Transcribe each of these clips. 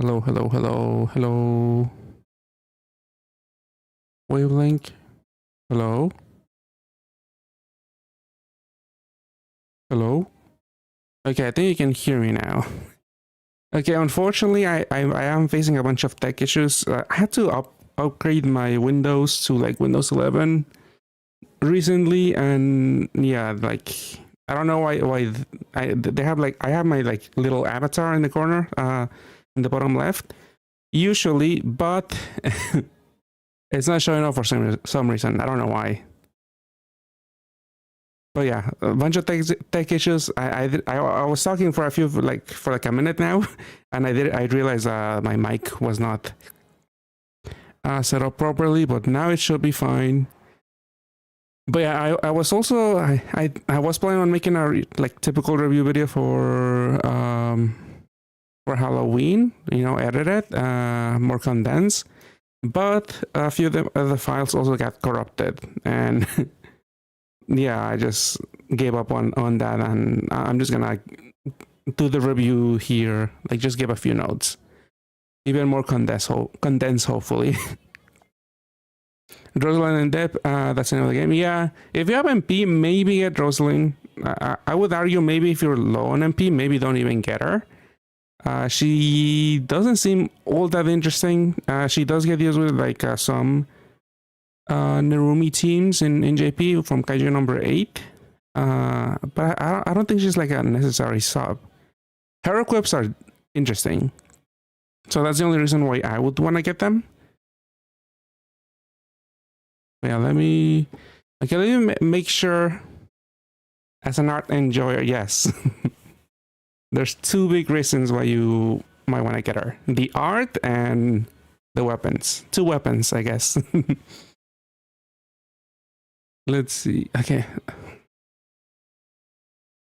Hello, hello, hello, hello. Wavelength. Hello. Hello. Okay, I think you can hear me now. Okay, unfortunately, I am facing a bunch of tech issues. I had to upgrade my Windows to like Windows 11 recently, and yeah, like I don't know why they have like I have my like little avatar in the corner, in the bottom left, usually, but it's not showing up for some reason. I don't know why. But yeah, a bunch of tech issues. I was talking for a minute now, and I realized my mic was not set up properly, but now it should be fine. But yeah, I was also I was planning on making a like typical review video for Halloween, you know, edited, more condensed. But a few of the files also got corrupted, and yeah, I just gave up on that, and I'm just gonna do the review here. Like, just give a few notes, even more condensed, hopefully. Rosalind and Deb, that's another game. Yeah, if you have MP, maybe get Rosalind. I would argue maybe if you're low on MP, maybe don't even get her. She doesn't seem all that interesting. She does get used with like some Nerumi teams in JP from Kaiju number 8. But I don't think she's like a necessary sub. Her equips are interesting. So that's the only reason why I would want to get them. Yeah, let me make sure as an art enjoyer, yes. There's two big reasons why you might want to get her. The art and the weapons. 2 weapons, I guess. Let's see. Okay.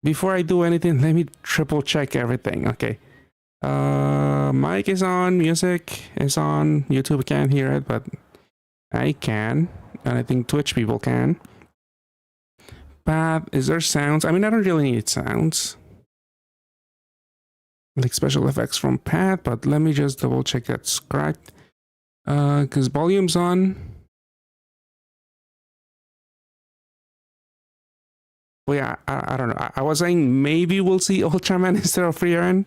Before I do anything, let me triple check everything. Okay. Mic is on, music is on. YouTube can't hear it, but I can. And I think Twitch people can. Path, is there sounds? I mean, I don't really need sounds. Like special effects from Path, but let me just double check that's correct. Because volume's on. Well, yeah, I don't know. I was saying maybe we'll see Ultraman instead of Freeran.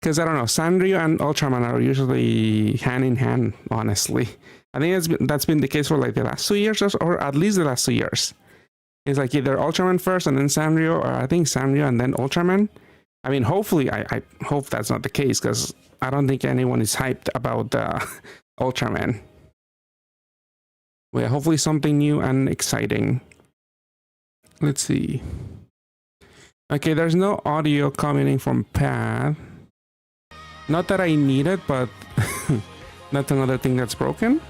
Because I don't know, Sanrio and Ultraman are usually hand in hand, honestly. I think that's been the case for like the last 2 years, or at least the last 2 years. It's like either Ultraman first and then Sanrio, or I think Sanrio and then Ultraman. I mean, hopefully, I hope that's not the case, because I don't think anyone is hyped about Ultraman. Well, yeah, hopefully something new and exciting. Let's see. Okay, there's no audio coming in from Path. Not that I need it, but that's another thing that's broken.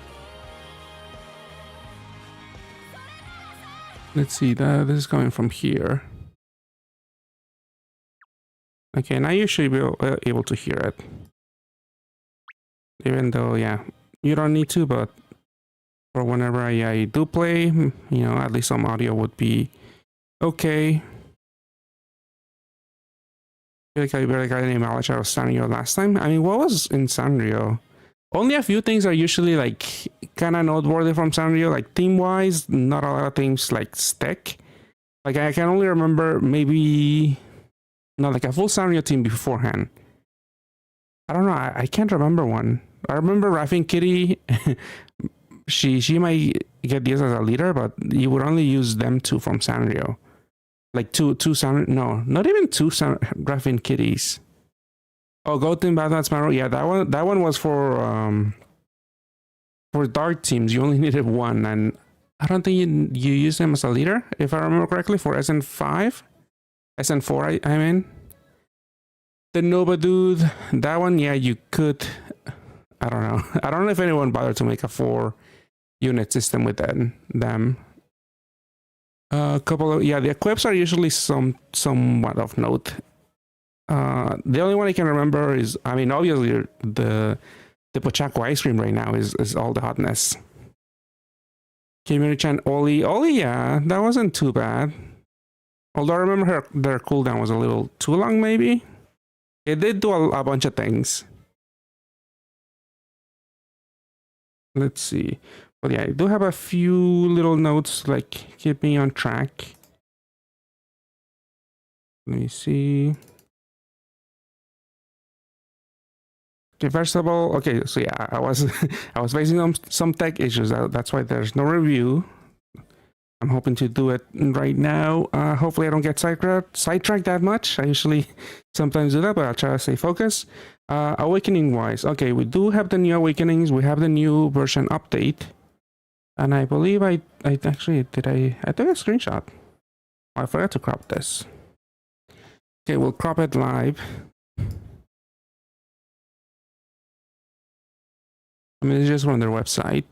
Let's see, this is coming from here. Okay, now you should be able to hear it. Even though, yeah, you don't need to, but for whenever I do play, you know, at least some audio would be okay. I feel like I barely got any mileage out of Sanrio last time. I mean, what was in Sanrio? Only a few things are usually like kind of noteworthy from Sanrio, like theme-wise. Not a lot of things like stick. Like I can only remember maybe not like a full Sanrio team beforehand. I don't know. I can't remember one. I remember Raffin Kitty. she might get used as a leader, but you would only use them 2 from Sanrio. Like two Sanrio. No, not even 2 Raffin Kitties. Oh, Goten Batman Sparrow. Yeah, that one was for dark teams. You only needed 1, and I don't think you use them as a leader, if I remember correctly, for SN5, SN4. I mean, the Nova dude. That one, yeah, you could. I don't know. I don't know if anyone bothered to make a 4-unit system with them. A couple of the equips are usually somewhat of note. The only one I can remember is, I mean, obviously the Pochaco ice cream right now is all the hotness. Kimiri-chan, Oli, yeah, that wasn't too bad. Although I remember their cooldown was a little too long, maybe. It did do a bunch of things. let's see. But yeah, I do have a few little notes like keep me on track. Let me see. Okay, first of all, okay, so yeah, I was I was facing some tech issues. That's why there's no review. I'm hoping to do it right now. Hopefully I don't get sidetracked that much. I usually sometimes do that, but I'll try to stay focused. Awakening wise, okay, we do have the new awakenings. We have the new version update, and I believe I actually took a screenshot. Oh, I forgot to crop this. Okay, we'll crop it live. I mean, it's just from their website.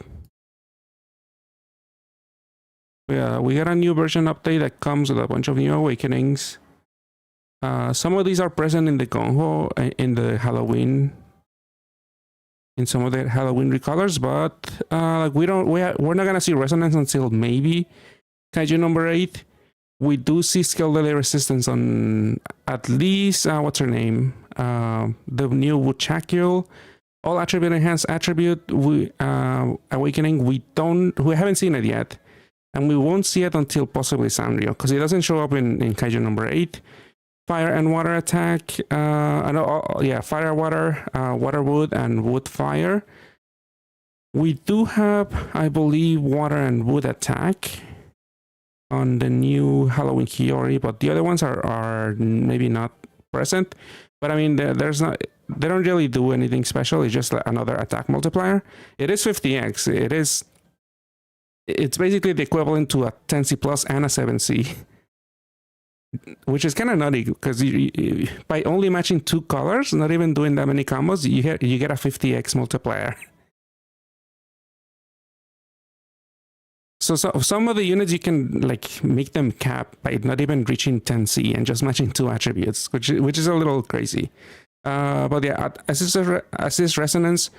Yeah, we got a new version update that comes with a bunch of new awakenings. Some of these are present in the Gonho in the Halloween, in some of the Halloween recolors, but like we're not gonna see resonance until maybe Kaiju number 8. We do see skill delay resistance on at least what's her name, the new Wuchakyo. All attribute enhanced attribute awakening. We haven't seen it yet, and we won't see it until possibly Sanrio, because it doesn't show up in Kaiju number 8. Fire and water attack. Fire, water, water, wood, and wood, fire. We do have, I believe, water and wood attack on the new Halloween Hiyori, but the other ones are maybe not present. But I mean, they don't really do anything special. It's just another attack multiplier. It is 50x. It's basically the equivalent to a 10C plus and a 7C, which is kind of nutty because by only matching 2 colors, not even doing that many combos, you get a 50x multiplier. So some of the units you can like make them cap by not even reaching 10C and just matching 2 attributes, which is a little crazy. But yeah, assist resonance,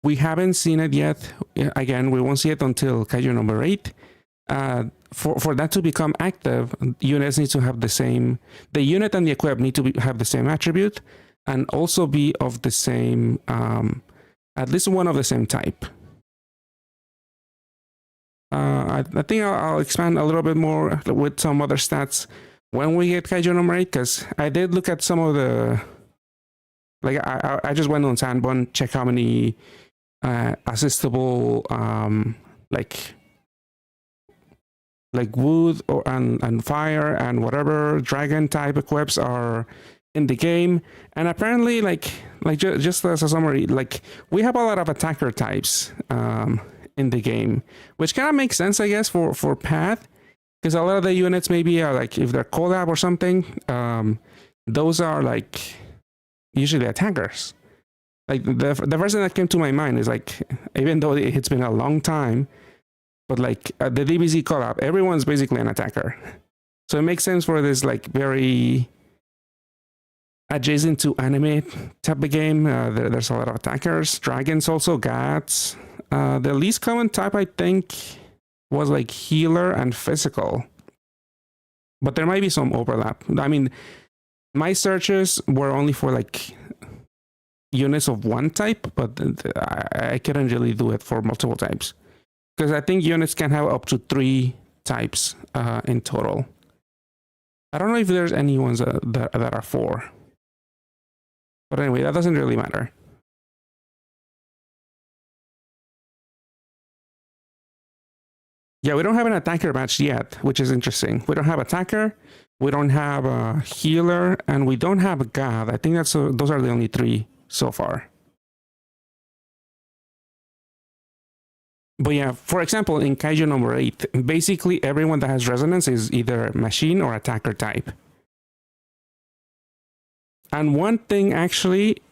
we haven't seen it yet. Again, we won't see it until Kaiju number 8. For that to become active, units need to have the unit and the equip need to have the same attribute and also be of the same, at least one of the same type. I think I'll expand a little bit more with some other stats when we get Kaiju number 8, because I did look at some of the, like I just went on Sanbon, check how many assistable like wood and fire and whatever dragon type equips are in the game, and apparently like just as a summary, like we have a lot of attacker types in the game, which kind of makes sense, I guess, for Path, because a lot of the units maybe are like, if they're collab or something, those are like usually attackers. Like the first thing that came to my mind is like, even though it's been a long time, but like the DBZ collab, everyone's basically an attacker, so it makes sense for this like very adjacent to anime type of game. There's a lot of attackers, dragons, also gats. The least common type, I think, was like healer and physical, but there might be some overlap. I mean, my searches were only for like units of one type, but I couldn't really do it for multiple types, because I think units can have up to 3 types in total. I don't know if there's any ones that are 4, but anyway, that doesn't really matter. Yeah, we don't have an attacker match yet, which is interesting. We don't have attacker, we don't have a healer, and we don't have a god. I think those are the only 3 so far. But yeah, for example, in Kaiju number 8, basically everyone that has resonance is either machine or attacker type. And one thing, actually,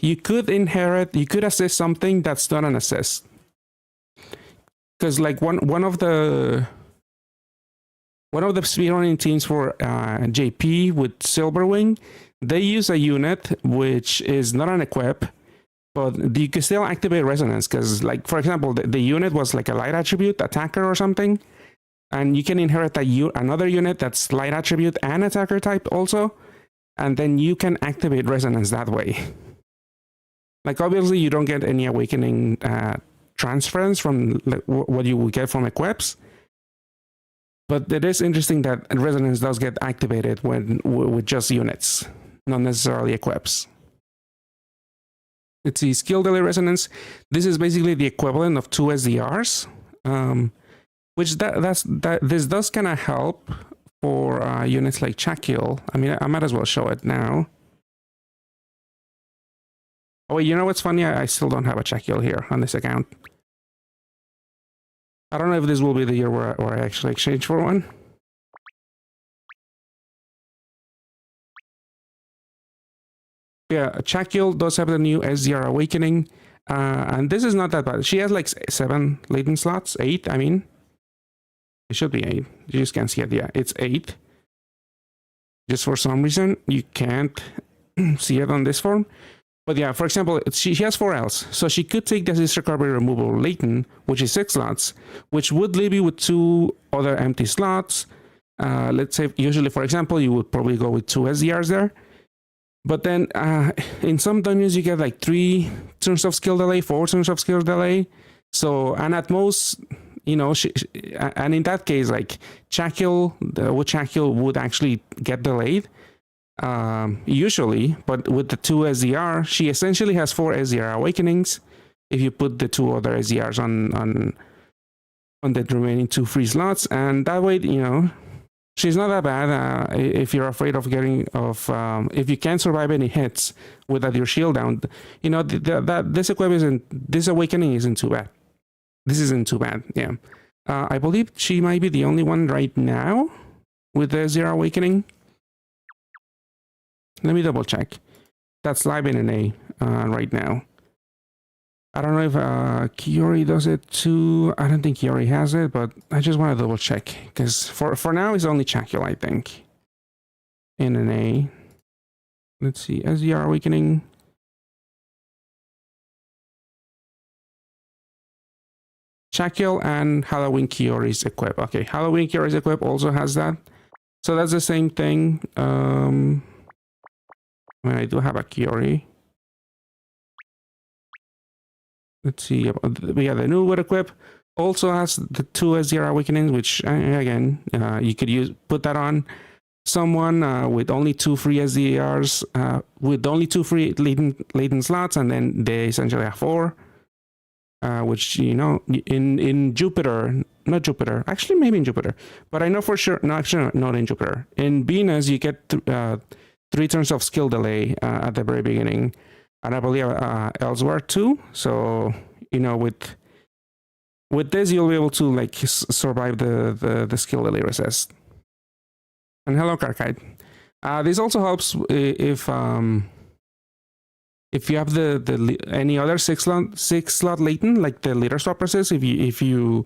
you could assist something that's not an assist. Because like one of the speedrunning teams for JP with Silverwing, they use a unit which is not an equip, but you can still activate resonance. Because like, for example, the unit was like a light attribute, attacker or something, and you can inherit another unit that's light attribute and attacker type also, and then you can activate resonance that way. Like obviously you don't get any awakening transference from what you would get from equips. But it is interesting that resonance does get activated when with just units, not necessarily equips. Let's see, skill delay resonance. This is basically the equivalent of 2 SDRs, which this does kind of help for units like Chakil. I mean, I might as well show it now. Oh, you know what's funny? I still don't have a Chakil here on this account. I don't know if this will be the year where I actually exchange for one. Yeah, Chakil does have the new SDR Awakening, and this is not that bad. She has like 7 latent slots, 8, I mean. It should be 8. You just can't see it. Yeah, it's 8. Just for some reason, you can't see it on this form. But yeah, for example, she has 4 Ls. So she could take the assist recovery removal latent, which is 6 slots, which would leave you with 2 other empty slots. Let's say, usually, for example, you would probably go with 2 SDRs there. But then in some dungeons, you get like 3 turns of skill delay, 4 turns of skill delay. So, and at most, you know, and in that case, like Chakil would actually get delayed. Usually, but with the 2 SDR, she essentially has 4 SDR awakenings if you put the 2 other SDRs on the remaining 2 free slots, and that way, you know, she's not that bad. If you're afraid of if you can't survive any hits without your shield down, you know, this awakening isn't too bad. This isn't too bad. Yeah, I believe she might be the only one right now with the SDR awakening. Let me double check. That's live in NA right now. I don't know if Kiori does it too. I don't think Kiori has it, but I just want to double check because for now it's only Chakil, I think. In NA. Let's see. SDR Awakening. Chakil and Halloween Kiori's equip. Okay, Halloween Kiori's equip also has that. So that's the same thing. I do have a Kiori. Let's see. We have the new wood equip. Also has the 2 SDR awakenings, which again, you could put that on someone with only 2 free SDRs, with only 2 free latent slots, and then they essentially have 4. Which, you know, in Jupiter, not Jupiter, actually maybe in Jupiter, but I know for sure, no, actually not in Jupiter. In Venus, you get 3 turns of skill delay at the very beginning, and I believe elsewhere too. So, you know, with this, you'll be able to like survive the skill delay resist. And hello, Karkite. This also helps if you have any other 6 slot latent, like the leader swap resist. If you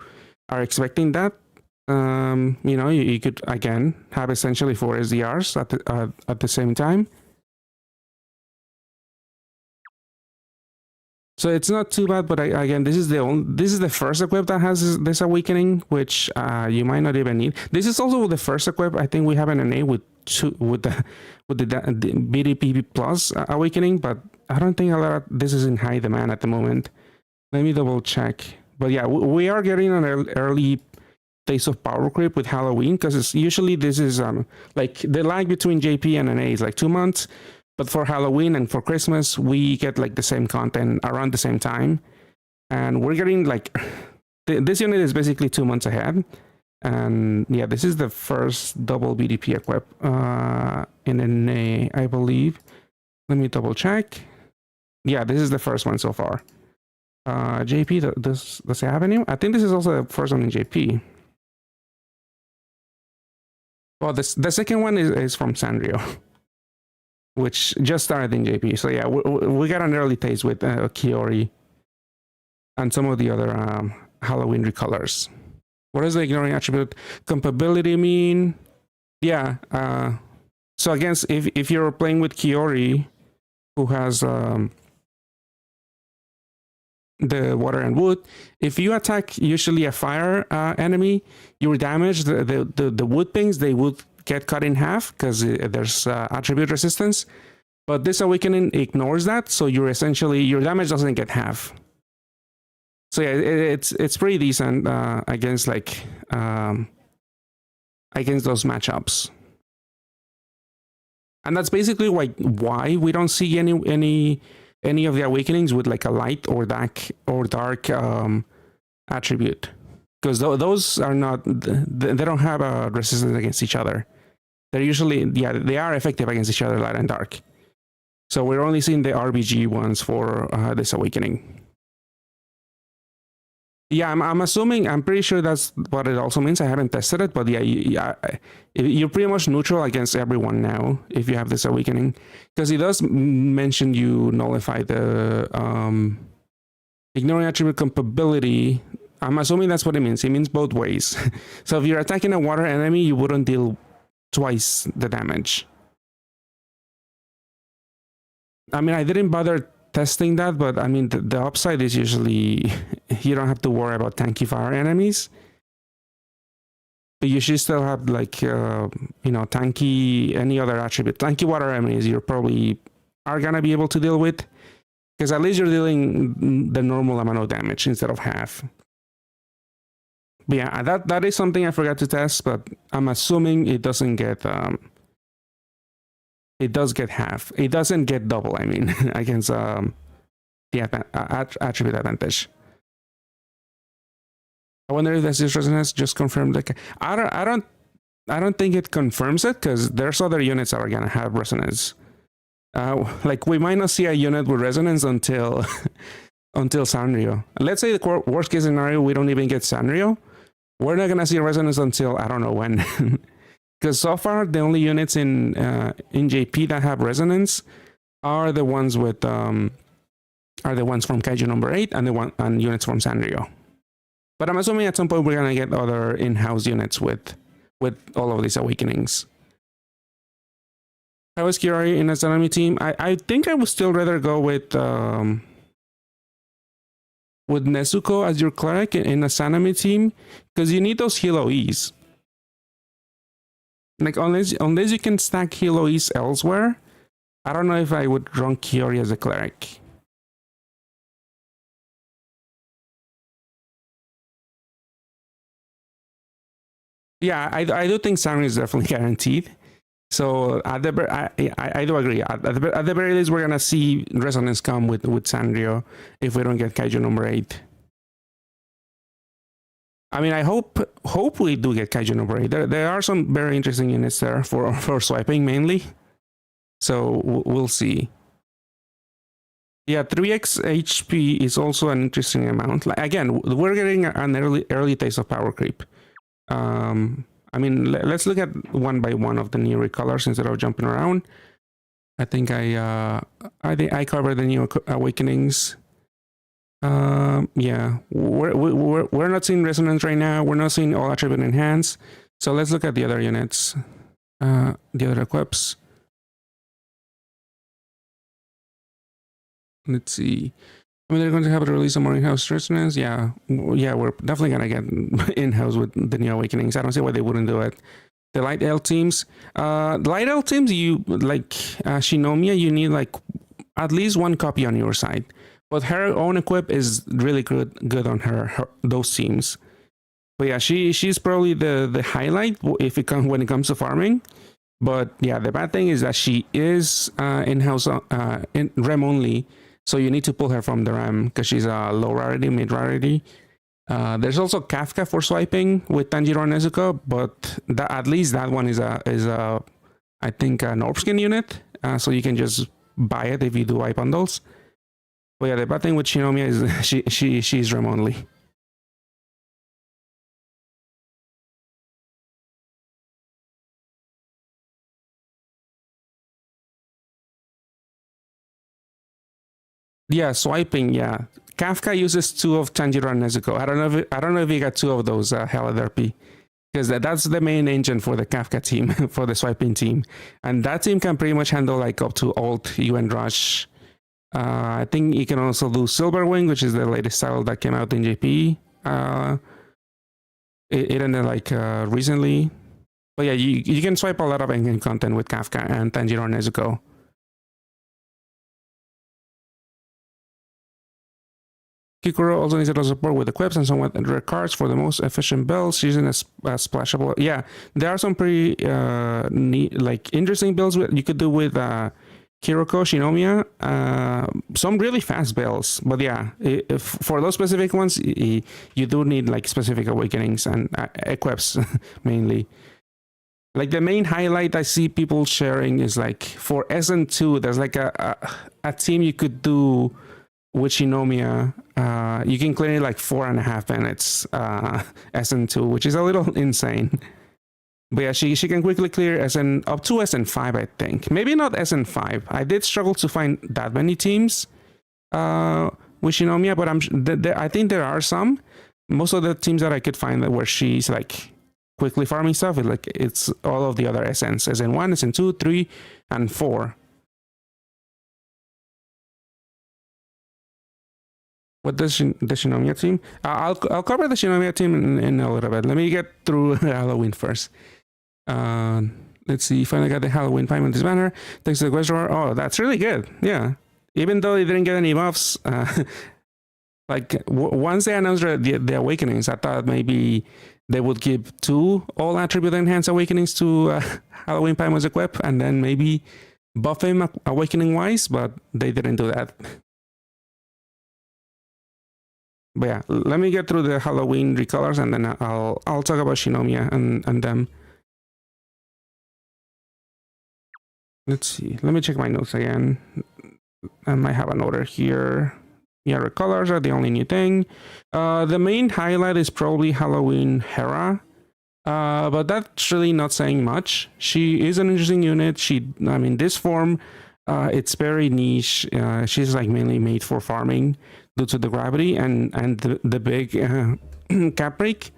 are expecting that, you know, you could again have essentially 4 SDRs at the same time. So it's not too bad, but again, this is the first equip that has this awakening, which you might not even need. This is also the first equip I think we have in NA with the BDP plus awakening, but I don't think this is in high demand at the moment. Let me double check. But yeah, we are getting an early taste of power creep with Halloween, because usually this is like the lag between JP and NA is like 2 months. But for Halloween and for Christmas, we get like the same content around the same time. And we're getting like, this unit is basically 2 months ahead. And yeah, this is the first double BDP equip in NA, I believe. Let me double check. Yeah, this is the first one so far. JP, does it have any? I think this is also the first one in JP. Well, the second one is from Sanrio, which just started in JP. So yeah, we got an early taste with Kiori and some of the other Halloween recolors. What does the ignoring attribute compatibility mean? Yeah, so again, if you're playing with Kiori, who has the water and wood, if you attack usually a fire enemy, your damage, the wood things, they would get cut in half because there's attribute resistance. But this awakening ignores that, so your damage doesn't get half. So yeah, it's pretty decent against like against those matchups. And that's basically why we don't see any of the awakenings with like a light or dark attribute, because those are not, they don't have a resistance against each other. They're usually, yeah, they are effective against each other, light and dark. So we're only seeing the RBG ones for this awakening. Yeah, I'm assuming, I'm pretty sure that's what it also means. I haven't tested it, but yeah, you're pretty much neutral against everyone now if you have this awakening, because it does mention you nullify the ignoring attribute compatibility. I'm assuming that's what it means. It means both ways. So if you're attacking a water enemy, you wouldn't deal twice the damage. I mean, I didn't bother testing that, but I mean, the upside is usually you don't have to worry about tanky fire enemies, but you should still have like tanky any other attribute. Tanky water enemies you probably are gonna be able to deal with, because at least you're dealing the normal amount of damage instead of half. But yeah, that is something I forgot to test, but I'm assuming it doesn't get it does get half. It doesn't get double, I mean, against the attribute advantage. I wonder if this resonance just confirmed. Like, I don't think it confirms it, because there's other units that are gonna have resonance. Like, we might not see a unit with resonance until until Sanrio. Let's say the worst case scenario, we don't even get Sanrio. We're not gonna see resonance until I don't know when. Because so far the only units in JP that have resonance are the ones with from Kaiju number 8 and units from Sanrio. But I'm assuming at some point we're gonna get other in-house units with all of these awakenings. How is Kirari in a Zanami team? I think I would still rather go with Nezuko as your cleric in a Sanami team, because you need those heal OEs. Like, unless you can stack heal OEs elsewhere, I don't know if I would run Kiori as a cleric. Yeah, I do think Sanrio is definitely guaranteed. So I do agree. At the very least, we're gonna see resonance come with Sanrio if we don't get Kaiju number 8. I mean, I hope we do get Kaiju number 8. There are some very interesting units there for swiping mainly. So we'll see. Yeah, 3x HP is also an interesting amount. Like, again, we're getting an early taste of power creep. I mean, let's look at one by one of the new recolors instead of jumping around. I think I covered the new awakenings. Yeah, we're not seeing resonance right now. We're not seeing all attribute enhance. So let's look at the other units, the other equips. Let's see. I mean, they're going to have to release some more in-house resonance. Yeah, we're definitely gonna get in-house with the new awakenings. I don't see why they wouldn't do it. The light L teams, you like Shinomiya. You need like at least one copy on your side, but her own equip is really good on her those teams. But yeah, she's probably the highlight when it comes to farming. But yeah, the bad thing is that she is in-house in REM only. So you need to pull her from the RAM because she's a low rarity, mid rarity. There's also Kafka for swiping with Tanjiro and Nezuko, but at least that one is I think an orb skin unit. So you can just buy it if you do wipe bundles. But yeah, the bad thing with Shinomiya is she's RAM only. Yeah, swiping. Yeah, Kafka uses 2 of Tanjiro and Nezuko. I don't know if he got 2 of those Heliotherapy, because that's the main engine for the Kafka team, for the swiping team, and that team can pretty much handle like up to Alt, U, and Rush. I think you can also do Silverwing, which is the latest style that came out in JP. It ended like recently, but yeah, you can swipe a lot of engine content with Kafka and Tanjiro and Nezuko. Kikuro also needs a lot of support with equips and somewhat rare cards for the most efficient builds using a splashable. Yeah, there are some pretty neat, like interesting builds you could do with Kiriko Shinomiya. Some really fast builds, but yeah, for those specific ones, you do need like specific awakenings and equips mainly. Like the main highlight I see people sharing is like for SN2, there's like a team you could do with Shinomiya. You can clear it like 4.5 minutes SN2, which is a little insane. But yeah, she can quickly clear SN up to SN5, I think. Maybe not SN5. I did struggle to find that many teams with Shinomiya, but I think there are some. Most of the teams that I could find where she's like quickly farming stuff, it's all of the other SNs, SN1, SN2, 3, and 4. What does the Shinomiya team? I'll cover the Shinomiya team in a little bit. Let me get through Halloween first. Let's see. Finally got the Halloween Paimon this banner. Thanks to the quest drawer. Oh, that's really good. Yeah. Even though they didn't get any buffs, like once they announced the awakenings, I thought maybe they would give 2 all attribute enhanced awakenings to Halloween Paimon's equip, and then maybe buff him awakening wise, but they didn't do that. But yeah, let me get through the Halloween recolors, and then I'll talk about Shinomiya and them. Let's see. Let me check my notes again. I might have an order here. Yeah, recolors are the only new thing. The main highlight is probably Halloween Hera. But that's really not saying much. She is an interesting unit. This form, it's very niche. She's like mainly made for farming due to the gravity and the big cap break.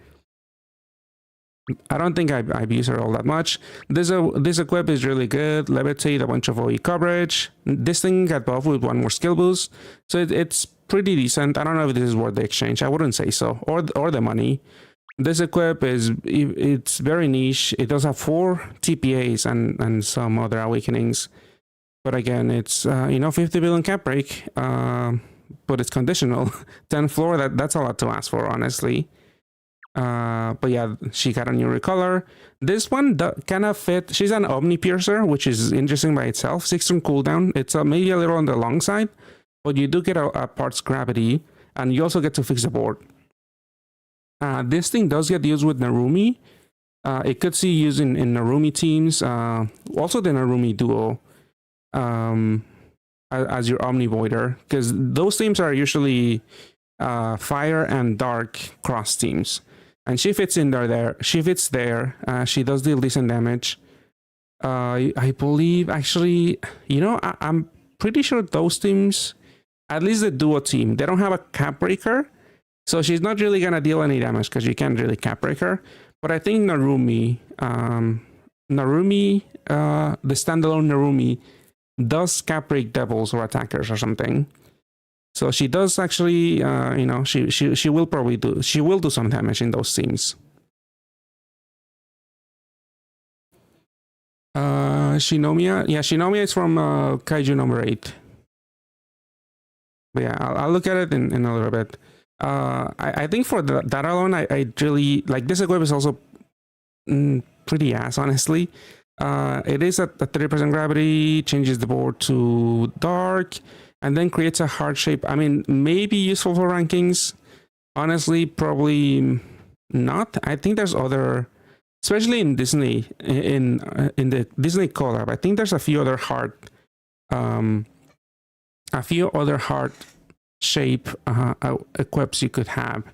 I don't think I've used her all that much. This equip is really good. Levitate, a bunch of OE coverage. This thing got buffed with 1 more skill boost, so it's pretty decent. I don't know if this is worth the exchange. I wouldn't say so, or the money. This equip it's very niche. It does have 4 TPAs and some other awakenings, but again, it's 50 billion cap break. But it's conditional. 10 floor. That's a lot to ask for, honestly. But yeah, she got a new recolor. This one kind of fit. She's an Omni Piercer, which is interesting by itself. 6-turn cooldown. It's maybe a little on the long side, but you do get a parts gravity, and you also get to fix the board. This thing does get used with Narumi. It could see used in Narumi teams. Also the Narumi duo. As your Omni Voider, because those teams are usually fire and dark cross teams, and she fits in there. She fits there. She does deal decent damage. I believe, actually, I'm pretty sure those teams, at least the duo team, they don't have a cap breaker, so she's not really gonna deal any damage because you can't really cap break her. But I think Narumi, the standalone Narumi, does cap break devils or attackers or something. So she does actually, she will probably do some damage in those teams. Shinomiya, yeah, Shinomiya is from Kaiju number 8. But yeah, I'll look at it in a little bit. I think for that alone, I really like this equip is also pretty ass, honestly. It is at 30% gravity, changes the board to dark, and then creates a heart shape. I mean, maybe useful for rankings. Honestly, probably not. I think there's other, especially in Disney, in the Disney collab. I think there's a few other heart shape equips you could have.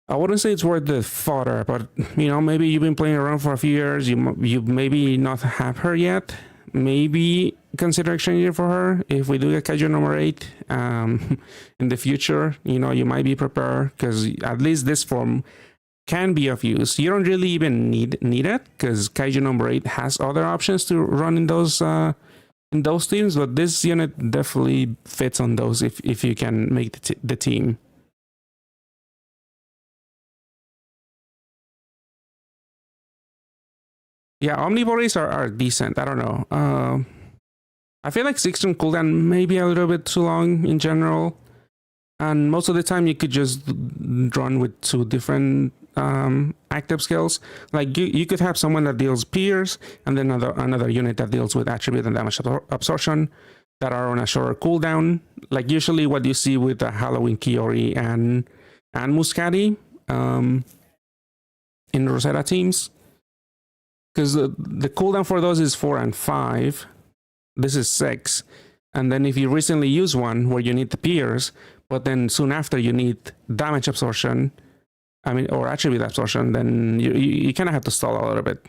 I wouldn't say it's worth the fodder, but maybe you've been playing around for a few years. You maybe not have her yet. Maybe consider exchanging for her if we do get Kaiju number 8 in the future. You might be prepared, because at least this form can be of use. You don't really even need it, because Kaiju number 8 has other options to run in those teams, but this unit definitely fits on those if you can make the team. Yeah, omnivores are decent. I don't know. I feel like 6-turn cooldown may be a little bit too long in general. And most of the time you could just run with 2 different active skills. Like you could have someone that deals pierce, and then another unit that deals with attribute and damage absorption that are on a shorter cooldown. Like usually what you see with the Halloween Kiori and Muscati in Rosetta teams. Because the cooldown for those is 4 and 5. This is 6. And then if you recently use one where you need the pierce, but then soon after you need damage absorption, or attribute absorption, then you kind of have to stall a little bit.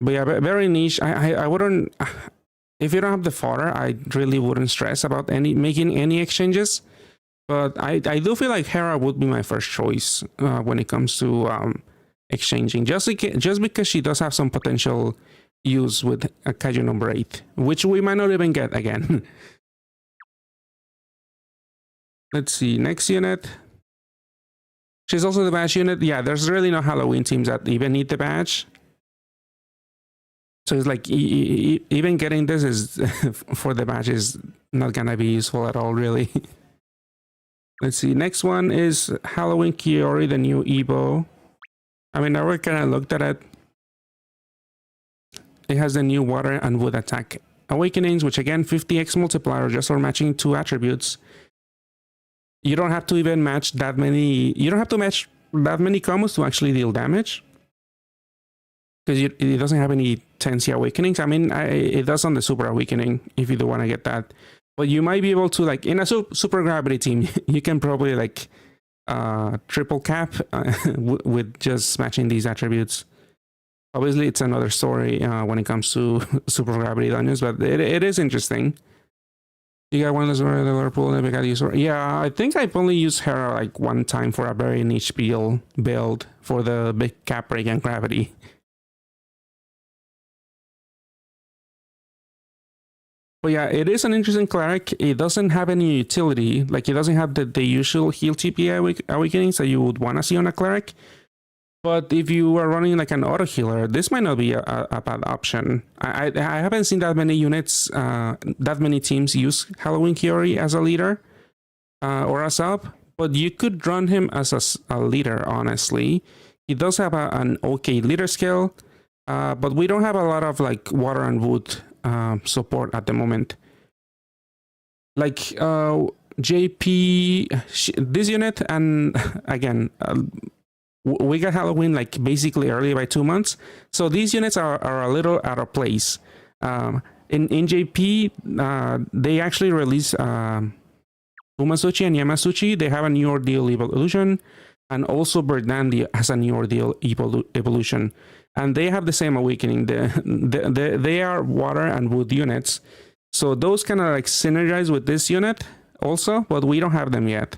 But yeah, very niche. I wouldn't, if you don't have the fodder, I really wouldn't stress about making any exchanges. But I do feel like Hera would be my first choice when it comes to exchanging, just because she does have some potential use with a Kaiju number 8, which we might not even get again. Let's see, next unit. She's also the badge unit. Yeah, there's really no Halloween teams that even need the badge. So it's like even getting this is for the badge is not gonna be useful at all, really. Let's see, next one is Halloween Kiori, the new Evo. I already kind of looked at it. It has the new water and wood attack awakenings, which again 50x multiplier just for matching 2 attributes. You don't have to even match that many. You don't have to match that many combos to actually deal damage, because it doesn't have any 10C awakenings. It does on the super awakening if you do want to get that. But you might be able to, like in a super gravity team, you can probably like triple cap with just matching these attributes. Obviously, it's another story when it comes to super gravity dungeons, but it is interesting. You got one of those Liverpool and we got user. Yeah, I think I've only used Hera like one time for a very niche build for the big cap break and gravity. But yeah, it is an interesting cleric. It doesn't have any utility. Like it doesn't have the usual heal TP awakenings that you would want to see on a cleric. But if you are running like an auto healer, this might not be a bad option. I haven't seen that many units, that many teams use Halloween Kiori as a leader or a sub, but you could run him as a leader, honestly. He does have an okay leader skill, but we don't have a lot of like water and wood support at the moment. Like JP, this unit, and again, we got Halloween like basically early by 2 months, so these units are a little out of place. In JP, they actually release Umasuchi and Yamasuchi. They have a new ordeal evolution, and also Birdandi has a new ordeal evolution, and they have the same awakening. They are water and wood units, so those kind of like synergize with this unit also, but we don't have them yet.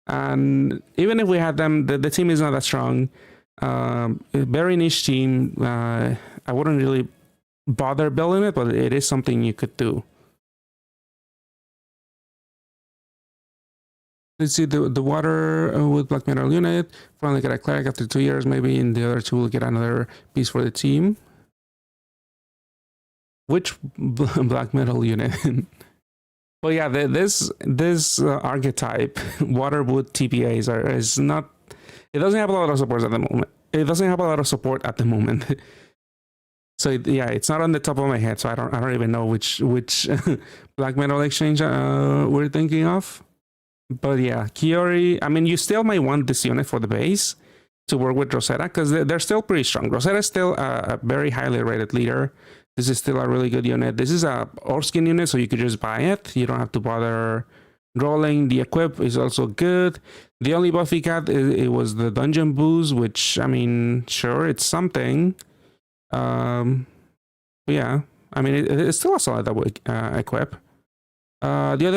And even if we had them, the team is not that strong. Very niche team. I wouldn't really bother building it, but it is something you could do. Let's see, the water with black metal unit. Finally get a cleric after 2 years. Maybe in the other 2 will get another piece for the team. Which black metal unit? Well, yeah, this archetype, water wood TPAs is not. It doesn't have a lot of support at the moment. It doesn't have a lot of support at the moment. So yeah, it's not on the top of my head. So I don't even know which black metal exchange we're thinking of. But yeah, Kiori. You still might want this unit for the base to work with Rosetta, because they're still pretty strong. Rosetta is still a very highly rated leader. This is still a really good unit. This is a Orskin unit, so you could just buy it. You don't have to bother rolling. The equip is also good. The only buff we got, it was the dungeon boost, which, sure, it's something. But yeah, it's still a solid equip. The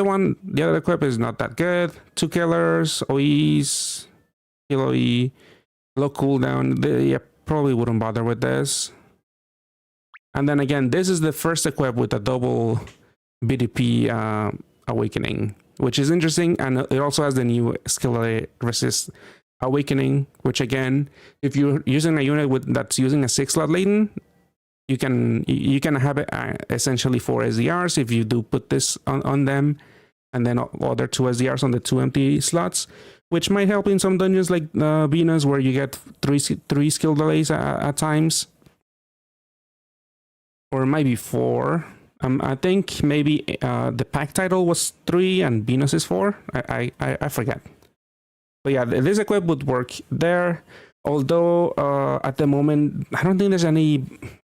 other equip is not that good. 2 killers, OEs, heal OE, low cooldown. They probably wouldn't bother with this. And then again, this is the first equip with a double BDP awakening, which is interesting. And it also has the new skill resist awakening, which again, if you're using a unit that's using a 6-slot laden, you can have it essentially 4 SDRs if you do put this on them, and then other 2 SDRs on the 2 empty slots, which might help in some dungeons like Venus, where you get 3 skill delays at times, or maybe 4. I think maybe the pack title was 3 and Venus is 4. I forget. But yeah, this equip would work there. Although at the moment, I don't think there's any.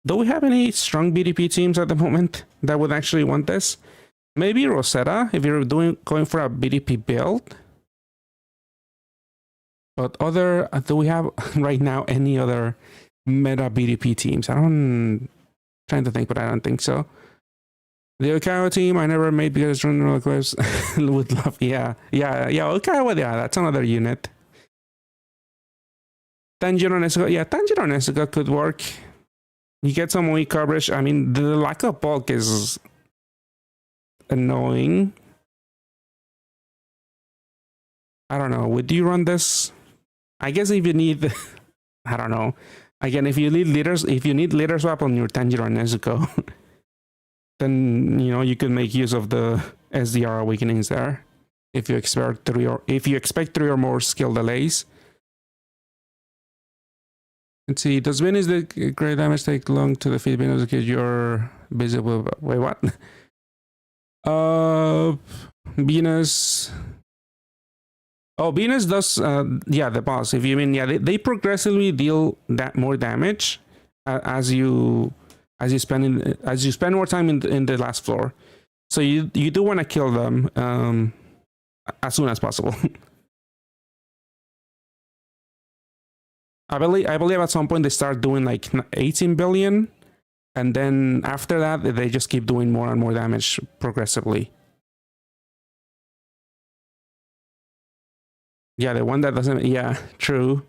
Do we have any strong BDP teams at the moment that would actually want this? Maybe Rosetta if you're going for a BDP build. But do we have right now any other meta BDP teams? Trying to think, but I don't think so. The Okawa team I never made because general equips would love. Yeah. Okawa, yeah, that's another unit. Tanjiro Nezuko, yeah, Tanjiro Nezuko could work. You get some weak coverage. I mean, the lack of bulk is annoying. I don't know. Would you run this? I guess if you need, I don't know. Again, if you need leader swap on your Tanjiro Nezuko, then you could make use of the SDR awakenings there. If you expect 3 or more skill delays. Let's see. Does Venus the great damage take long to defeat Venus because you're busy with? Wait, what? Venus. Oh, Venus does. Yeah, the boss. If you mean, yeah, they progressively deal more damage as you spend more time in the last floor. So you do want to kill them as soon as possible. I believe at some point they start doing like 18 billion, and then after that they just keep doing more and more damage progressively. Yeah, the one that doesn't. Yeah, true.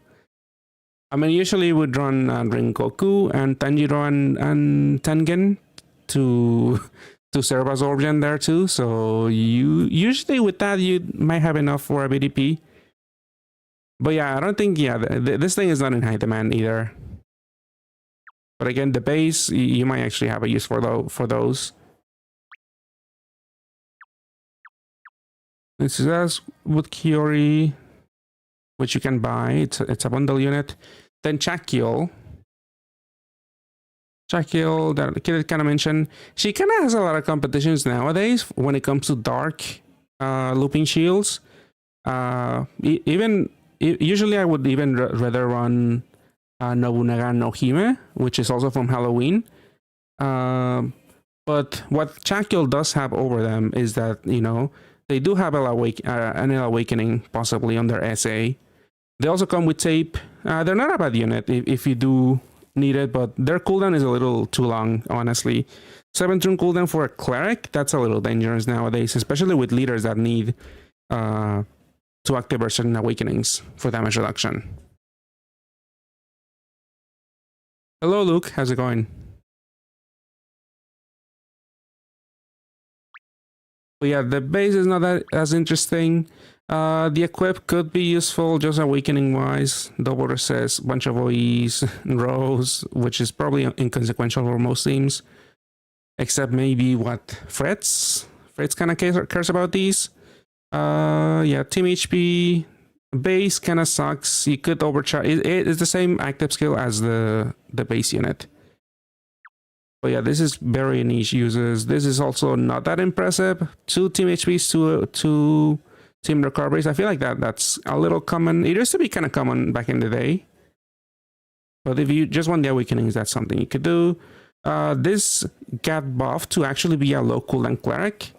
I mean, usually would run Rengoku and Tanjiro and Tengen to serve as Origin there too. So usually with that you might have enough for a BDP. But yeah, I don't think, this thing is not in high demand either. But again, the base, you might actually have a use for those. This is as with Kiori, which you can buy. It's a bundle unit. Then Chakiel, that Kid kind of mentioned, she kind of has a lot of competitions nowadays when it comes to dark looping shields. Usually I would even rather run Nobunaga no Hime, which is also from Halloween. But what Chakiel does have over them is that, they do have an awakening possibly on their SA. They also come with tape. They're not a bad unit if you do need it, but their cooldown is a little too long, honestly. 7-turn cooldown for a cleric, that's a little dangerous nowadays, especially with leaders that need to activate certain awakenings for damage reduction. Hello, Luke. How's it going? But yeah, the base is not that as interesting. The equip could be useful just awakening wise. Double recess, bunch of OEs, rows, which is probably inconsequential for most teams. Except maybe what Fritz kind of cares about these. Yeah, team HP base kind of sucks. You could overcharge. It's the same active skill as the base unit. But yeah, this is very niche uses. This is also not that impressive. 2 team HPs, 2 team recoveries. I feel like that's a little common. It used to be kind of common back in the day. But if you just want the awakenings, that's something you could do. This got buffed to actually be a low cooldown cleric.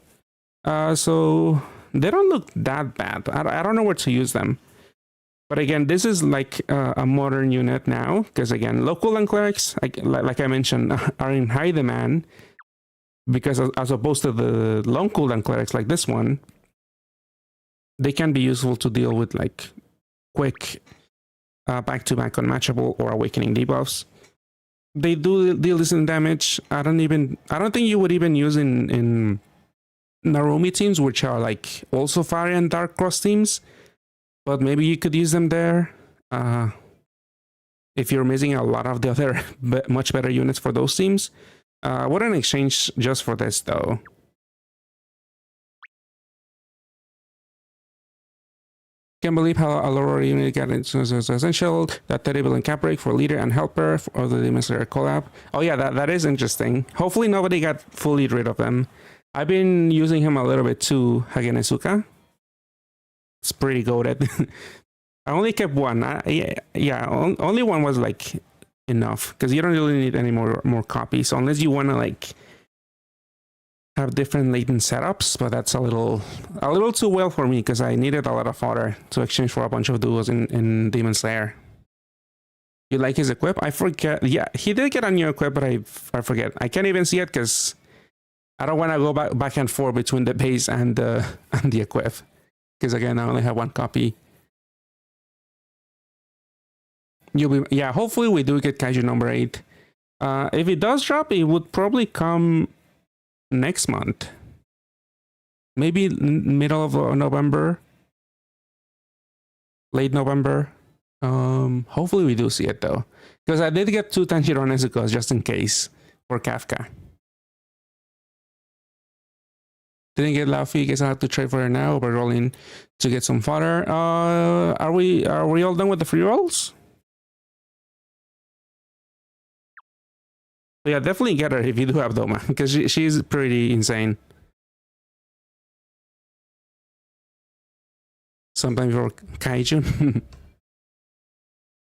So they don't look that bad. I don't know where to use them. But again, this is like a modern unit now, because again, low cooldown clerics, like I mentioned, are in high demand, because as opposed to the long cooldown clerics like this one, they can be useful to deal with like quick back-to-back unmatchable or awakening debuffs. They do deal decent damage. I don't think you would even use in Narumi teams, which are like also fire and dark cross teams. But maybe you could use them there. if you're missing a lot of the other much better units for those teams. Wouldn't exchange just for this though. Can't believe how a lower unit got into essential. That 30 billion cap break for leader and helper for the Demon Slayer collab. Oh yeah, that is interesting. Hopefully nobody got fully rid of them. I've been using him a little bit too, Hagenesuka. It's pretty goated. I only kept one. Only one was like enough because you don't really need any more copies unless you want to like have different latent setups, but that's a little too well for me because I needed a lot of fodder to exchange for a bunch of duos in Demon Slayer. You like his equip? I forget. Yeah, he did get a new equip, but I forget. I can't even see it because I don't want to go back and forth between the base and the equip. Because again, I only have one copy. Hopefully we do get Kaiju number 8. If it does drop, it would probably come next month. Maybe middle of November. Late November. Hopefully we do see it though. Because I did get 2 Tanjiro Nezuko's just in case for Kafka. Didn't get Laufey, guess I have to trade for her now. We're rolling to get some fodder. Are we all done with the free rolls? But yeah, definitely get her if you do have Doma, because she's pretty insane. Sometimes for Kaiju.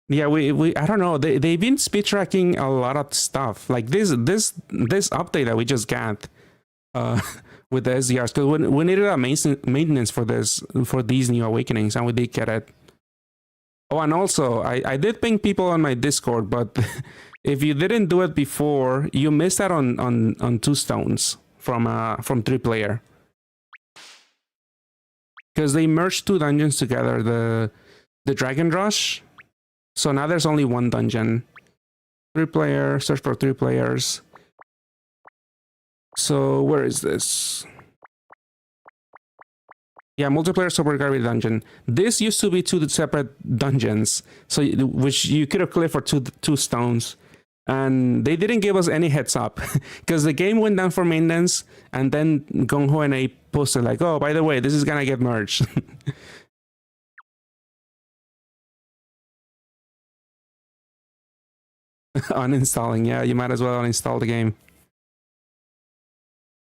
Yeah, we I don't know. They've been speed tracking a lot of stuff. Like this update that we just got with the SDRs, because we needed a maintenance for these new awakenings, and we did get it. Oh, and also I did ping people on my Discord, but if you didn't do it before, you missed out on 2 stones from 3-player. Because they merged 2 dungeons together, the Dragon Rush. So now there's only 1 dungeon. 3-player, search for 3 players. So where is this? Yeah, multiplayer super garbage dungeon. This used to be 2 separate dungeons, so which you could have cleared for two stones. And they didn't give us any heads up because the game went down for maintenance, and then Gongho and A posted like, oh, by the way, this is gonna get merged. Uninstalling, yeah, you might as well uninstall the game.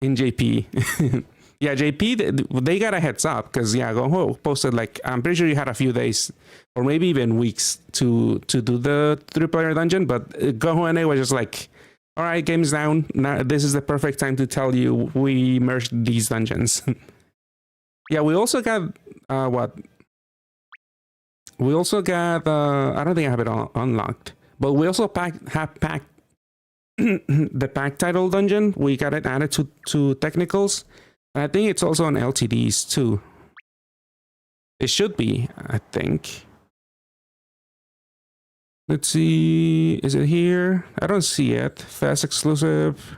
In JP. Yeah, JP, they got a heads up because, yeah, Gongho posted like, I'm pretty sure you had a few days or maybe even weeks to do the 3-player dungeon, but Gongho and A was just like, all right, game's down. Now, this is the perfect time to tell you we merged these dungeons. Yeah, we also got, what? We also got, I don't think I have it unlocked, but we also have packed the pack title dungeon. We got it added to technicals. And I think it's also on LTDs too. It should be, I think. Let's see, is it here? I don't see it. Fast exclusive.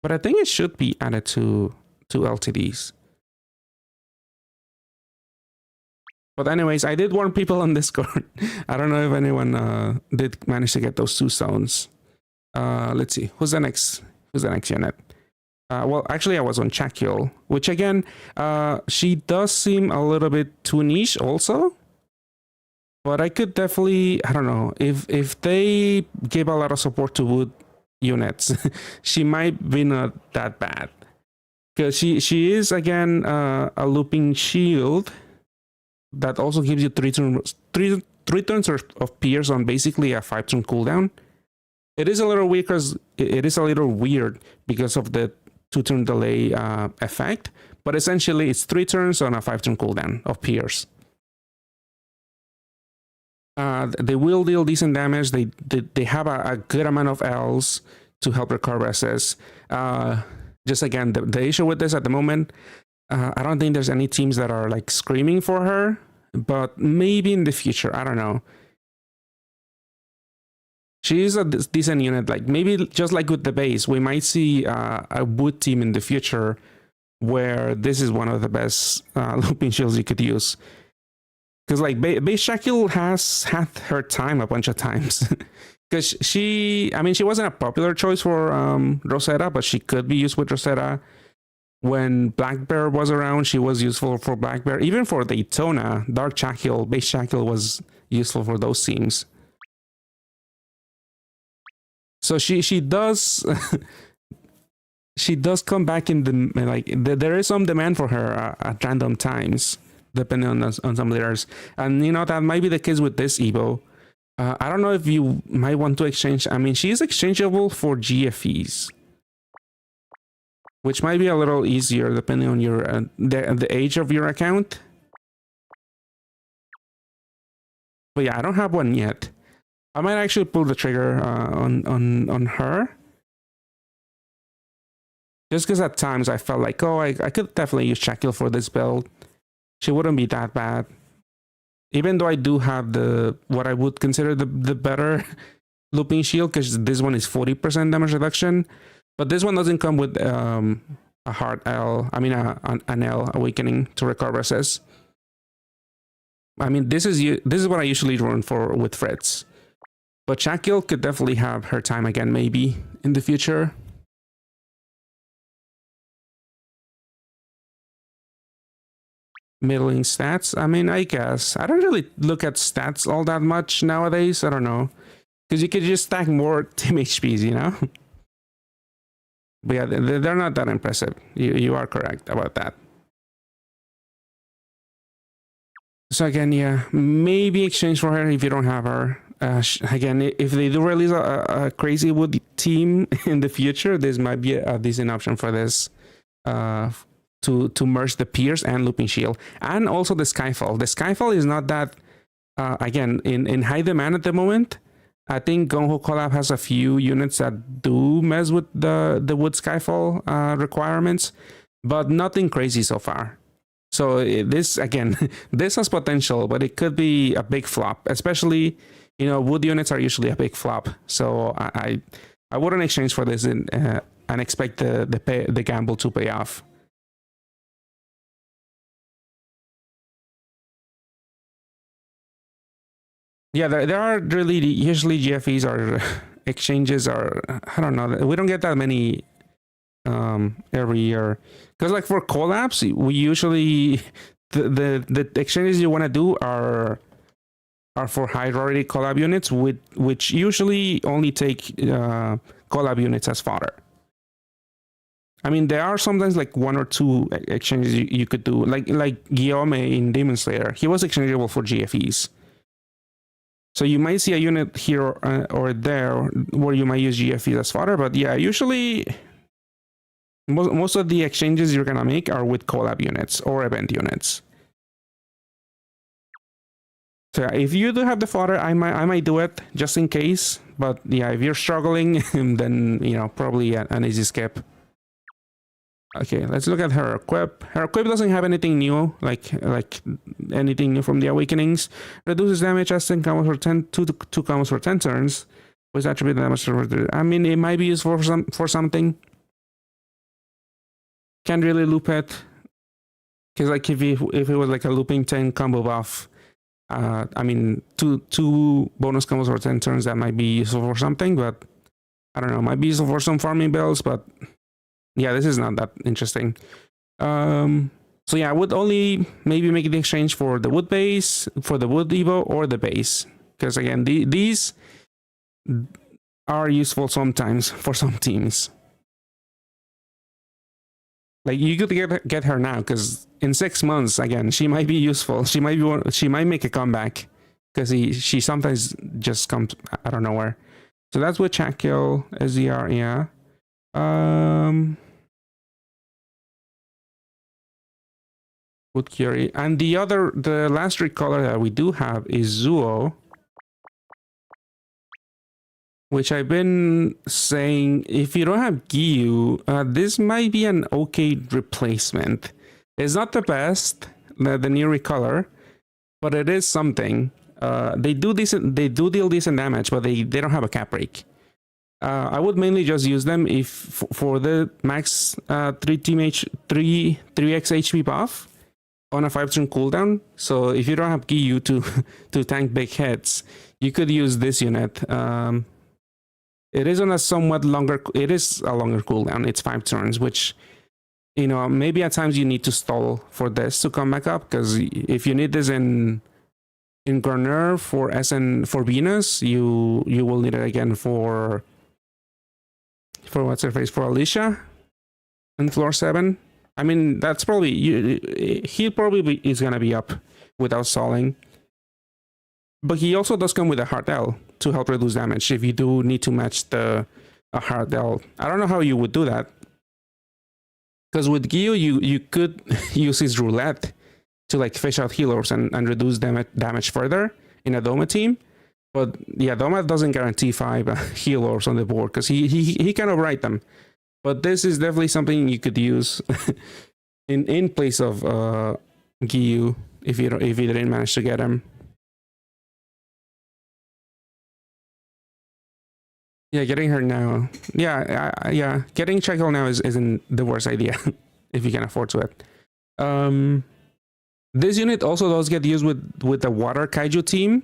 But I think it should be added to LTDs. But anyways, I did warn people on Discord. I don't know if anyone did manage to get those 2 stones. Let's see, who's the next unit? Well, actually, I was on Chakyol, which again, she does seem a little bit too niche also. But I could definitely, I don't know, if they give a lot of support to wood units, she might be not that bad. Because she is, again, a looping shield that also gives you 3 turns of pierce on basically a 5-turn cooldown. It is a little weird because of the 2-turn delay effect, but essentially it's 3 turns on a 5-turn cooldown of pierce. They will deal decent damage. They have a good amount of Ls to help recover SS. Just again, the issue with this at the moment, I don't think there's any teams that are like screaming for her, but maybe in the future, I don't know. She is a decent unit. Like maybe just like with the base, we might see a wood team in the future where this is one of the best looping shields you could use. Because like base Shackle has had her time a bunch of times. Because she wasn't a popular choice for Rosetta, but she could be used with Rosetta. When Black Bear was around, she was useful for Black Bear. Even for Daytona, Dark Shackle, base Shackle was useful for those teams. So she does she does come back in the like there is some demand for her at random times, depending on some leaders. And you know that might be the case with this Evo. I don't know if you might want to exchange. I mean, she is exchangeable for GFEs, which might be a little easier depending on your the age of your account. But yeah, I don't have one yet. I might actually pull the trigger on her. Just because at times I felt like, oh, I could definitely use Shackle for this build. She wouldn't be that bad. Even though I do have what I would consider the better looping shield, because this one is 40% damage reduction. But this one doesn't come with a hard L, I mean an L awakening to recover resist. I mean, this is what I usually run for with Fritz. But Shackle could definitely have her time again, maybe, in the future. Middling stats? I mean, I guess. I don't really look at stats all that much nowadays. I don't know. Because you could just stack more team HPs, you know? But yeah, they're not that impressive. You are correct about that. So again, yeah, maybe exchange for her if you don't have her. Again, if they do release a crazy wood team in the future, this might be a decent option for this. To merge the Pierce and Looping Shield, and also the Skyfall. The Skyfall is not that again in high demand at the moment. I think Gung-Ho Collab has a few units that do mess with the wood Skyfall requirements, but nothing crazy so far. So this again, this has potential, but it could be a big flop. Especially, you know, wood units are usually a big flop. So I wouldn't exchange for this and expect the gamble to pay off. Yeah, there are really usually GFEs or exchanges or I don't know. We don't get that many every year because like for collabs, we usually the exchanges you want to do are for high rarity collab units which usually only take collab units as fodder. I mean, there are sometimes like one or two exchanges you could do, like Guillaume in Demon Slayer. He was exchangeable for GFEs. So you might see a unit here or there where you might use GFEs as fodder, but yeah, usually most of the exchanges you're gonna make are with collab units or event units. So yeah, if you do have the fodder, I might do it just in case. But yeah, if you're struggling, then you know probably an easy skip. Okay, let's look at her equip. Her equip doesn't have anything new, like anything new from the Awakenings. Reduces damage as 10 combos for 2 combos for 10 turns. With attribute damage. I mean, it might be useful for something. Can't really loop it. Because like if it was like a looping 10 combo buff, I mean, two bonus combos for 10 turns, that might be useful for something, but I don't know, might be useful for some farming builds, but yeah, this is not that interesting. So yeah, I would only maybe make the exchange for the wood base, for the wood evo, or the base. Because again, these are useful sometimes for some teams. Like you could get her now, because in 6 months, again, she might be useful. She might make a comeback, because she sometimes just comes out of nowhere. So that's with Shackle, SDR, yeah. Wood Curie. And the last recolor that we do have is Zuo, which I've been saying, if you don't have Giyu, this might be an okay replacement. It's not the best, the new recolor, but it is something. They do deal decent damage, but they don't have a cap break. I would mainly just use them if for the max 3x HP buff. on a 5-turn cooldown. So if you don't have Giyu to tank big hits, you could use this unit. It is on a somewhat longer. It is a longer cooldown. It's 5 turns, which, you know, maybe at times you need to stall for this to come back up, because if you need this in Garner for SN for Venus, you will need it again for what's her face, for Alicia in floor 7. I mean, that's probably he probably is gonna be up without stalling, but he also does come with a hard L to help reduce damage if you do need to match a hard L. I don't know how you would do that, because with Giyu you could use his roulette to like fish out healers and reduce damage further in a Doma team. But yeah, Doma doesn't guarantee 5 healers on the board, because he can override them. But this is definitely something you could use in place of Giyu if you didn't manage to get him. Yeah, getting her now. Yeah, getting Chekhel now isn't the worst idea if you can afford to it. This unit also does get used with the Water Kaiju team.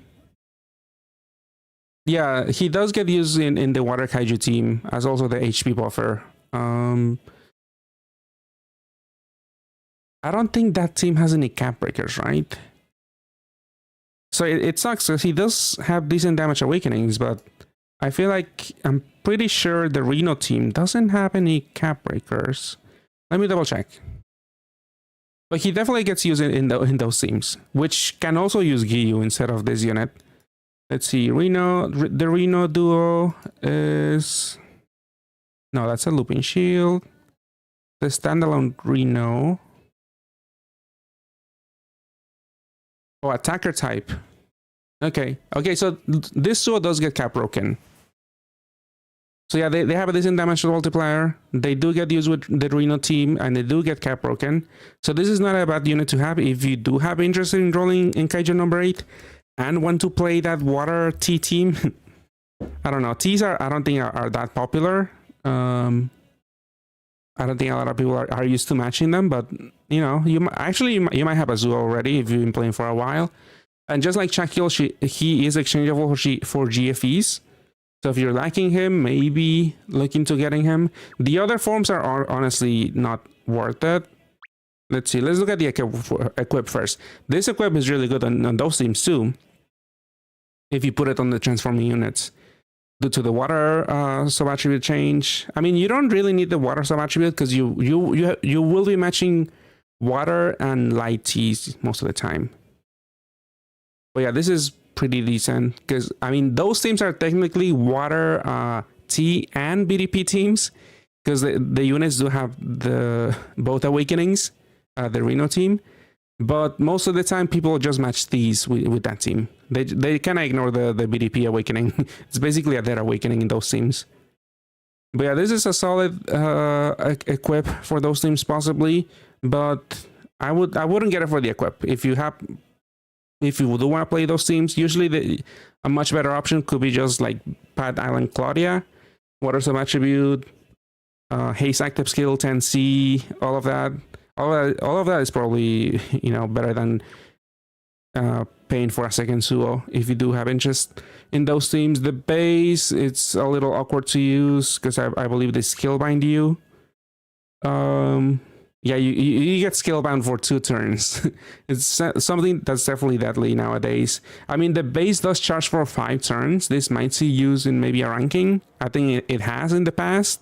Yeah, he does get used in the Water Kaiju team as also the HP buffer. I don't think that team has any cap breakers, right? So it sucks because he does have decent damage awakenings, but I feel like I'm pretty sure the Reno team doesn't have any cap breakers. Let me double check. But he definitely gets used in those teams, which can also use Giyu instead of this unit. Let's see, the Reno duo is... No, that's a looping shield. The standalone Reno. Oh, attacker type. Okay, so this duo does get cap broken. So yeah, they have a decent damage multiplier. They do get used with the Reno team, and they do get cap broken. So this is not a bad unit to have if you do have interest in rolling in Kaiju number 8 and want to play that Water T team. I don't know. T's I don't think are that popular. I don't think a lot of people are used to matching them, but you know, you might have a Zoo already if you've been playing for a while. And just like Shaquille, he is exchangeable for GFEs. So if you're lacking him, maybe look into getting him. The other forms are honestly not worth it. Let's see. Let's look at the equip first. This equip is really good on those teams too, if you put it on the transforming units. Due to the water sub-attribute change. I mean, you don't really need the water sub-attribute because you will be matching water and light Ts most of the time. But yeah, this is pretty decent because, I mean, those teams are technically water T and BDP teams because the units do have both awakenings, the Reno team. But most of the time, people just match these with that team. They kind of ignore the BDP awakening. It's basically a dead awakening in those teams. But yeah, this is a solid equip for those teams possibly. But I wouldn't get it for the equip. If you do want to play those teams, usually a much better option could be just like Pad Island Claudia, Water Sub Attribute, Haste Active Skill 10C, all of that. All of that is probably, you know, better than paying for a second Suo if you do have interest in those teams. The base, it's a little awkward to use because I believe they skill bind you. Yeah, you get skill bound for 2 turns. It's something that's definitely deadly nowadays. I mean, the base does charge for 5 turns. This might see use in maybe a ranking. I think it has in the past.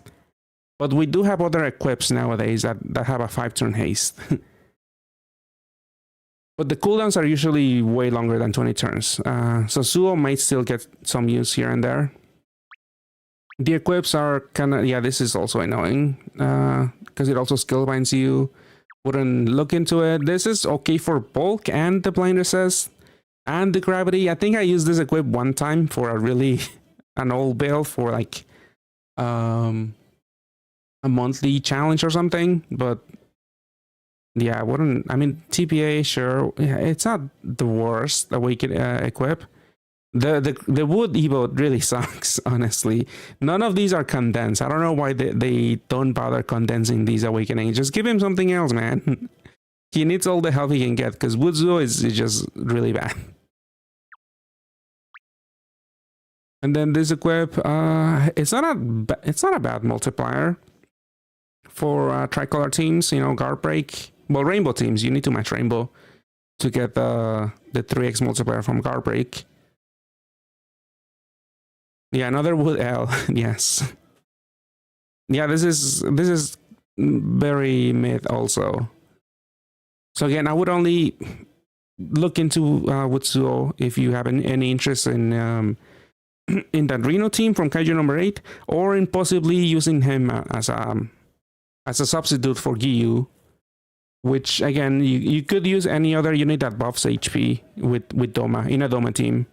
But we do have other equips nowadays that have a 5-turn haste. But the cooldowns are usually way longer than 20 turns. So Suo might still get some use here and there. The equips are kind of... Yeah, this is also annoying. Because it also skill binds you. Wouldn't look into it. This is okay for bulk and the blind assist. And the gravity. I think I used this equip one time for an old build for like... a monthly challenge or something, but yeah, I wouldn't. I mean, TPA, sure, yeah, it's not the worst awaken equip. The wood evo really sucks, honestly. None of these are condensed. I don't know why they don't bother condensing these awakenings. Just give him something else, man. He needs all the help he can get because Woodzo is just really bad. And then this equip, it's not a bad multiplier for tricolor teams. You know, guard break. Well, rainbow teams, you need to match rainbow to get the 3x multiplier from guard break. Yeah, another wood L. Yes. Yeah, this is very mid also. So again, I would only look into Woodzo if you have any interest in that Reno team from Kaiju number 8, or in possibly using him as a substitute for Giyu, which again you could use any other unit that buffs HP with Doma in a Doma team.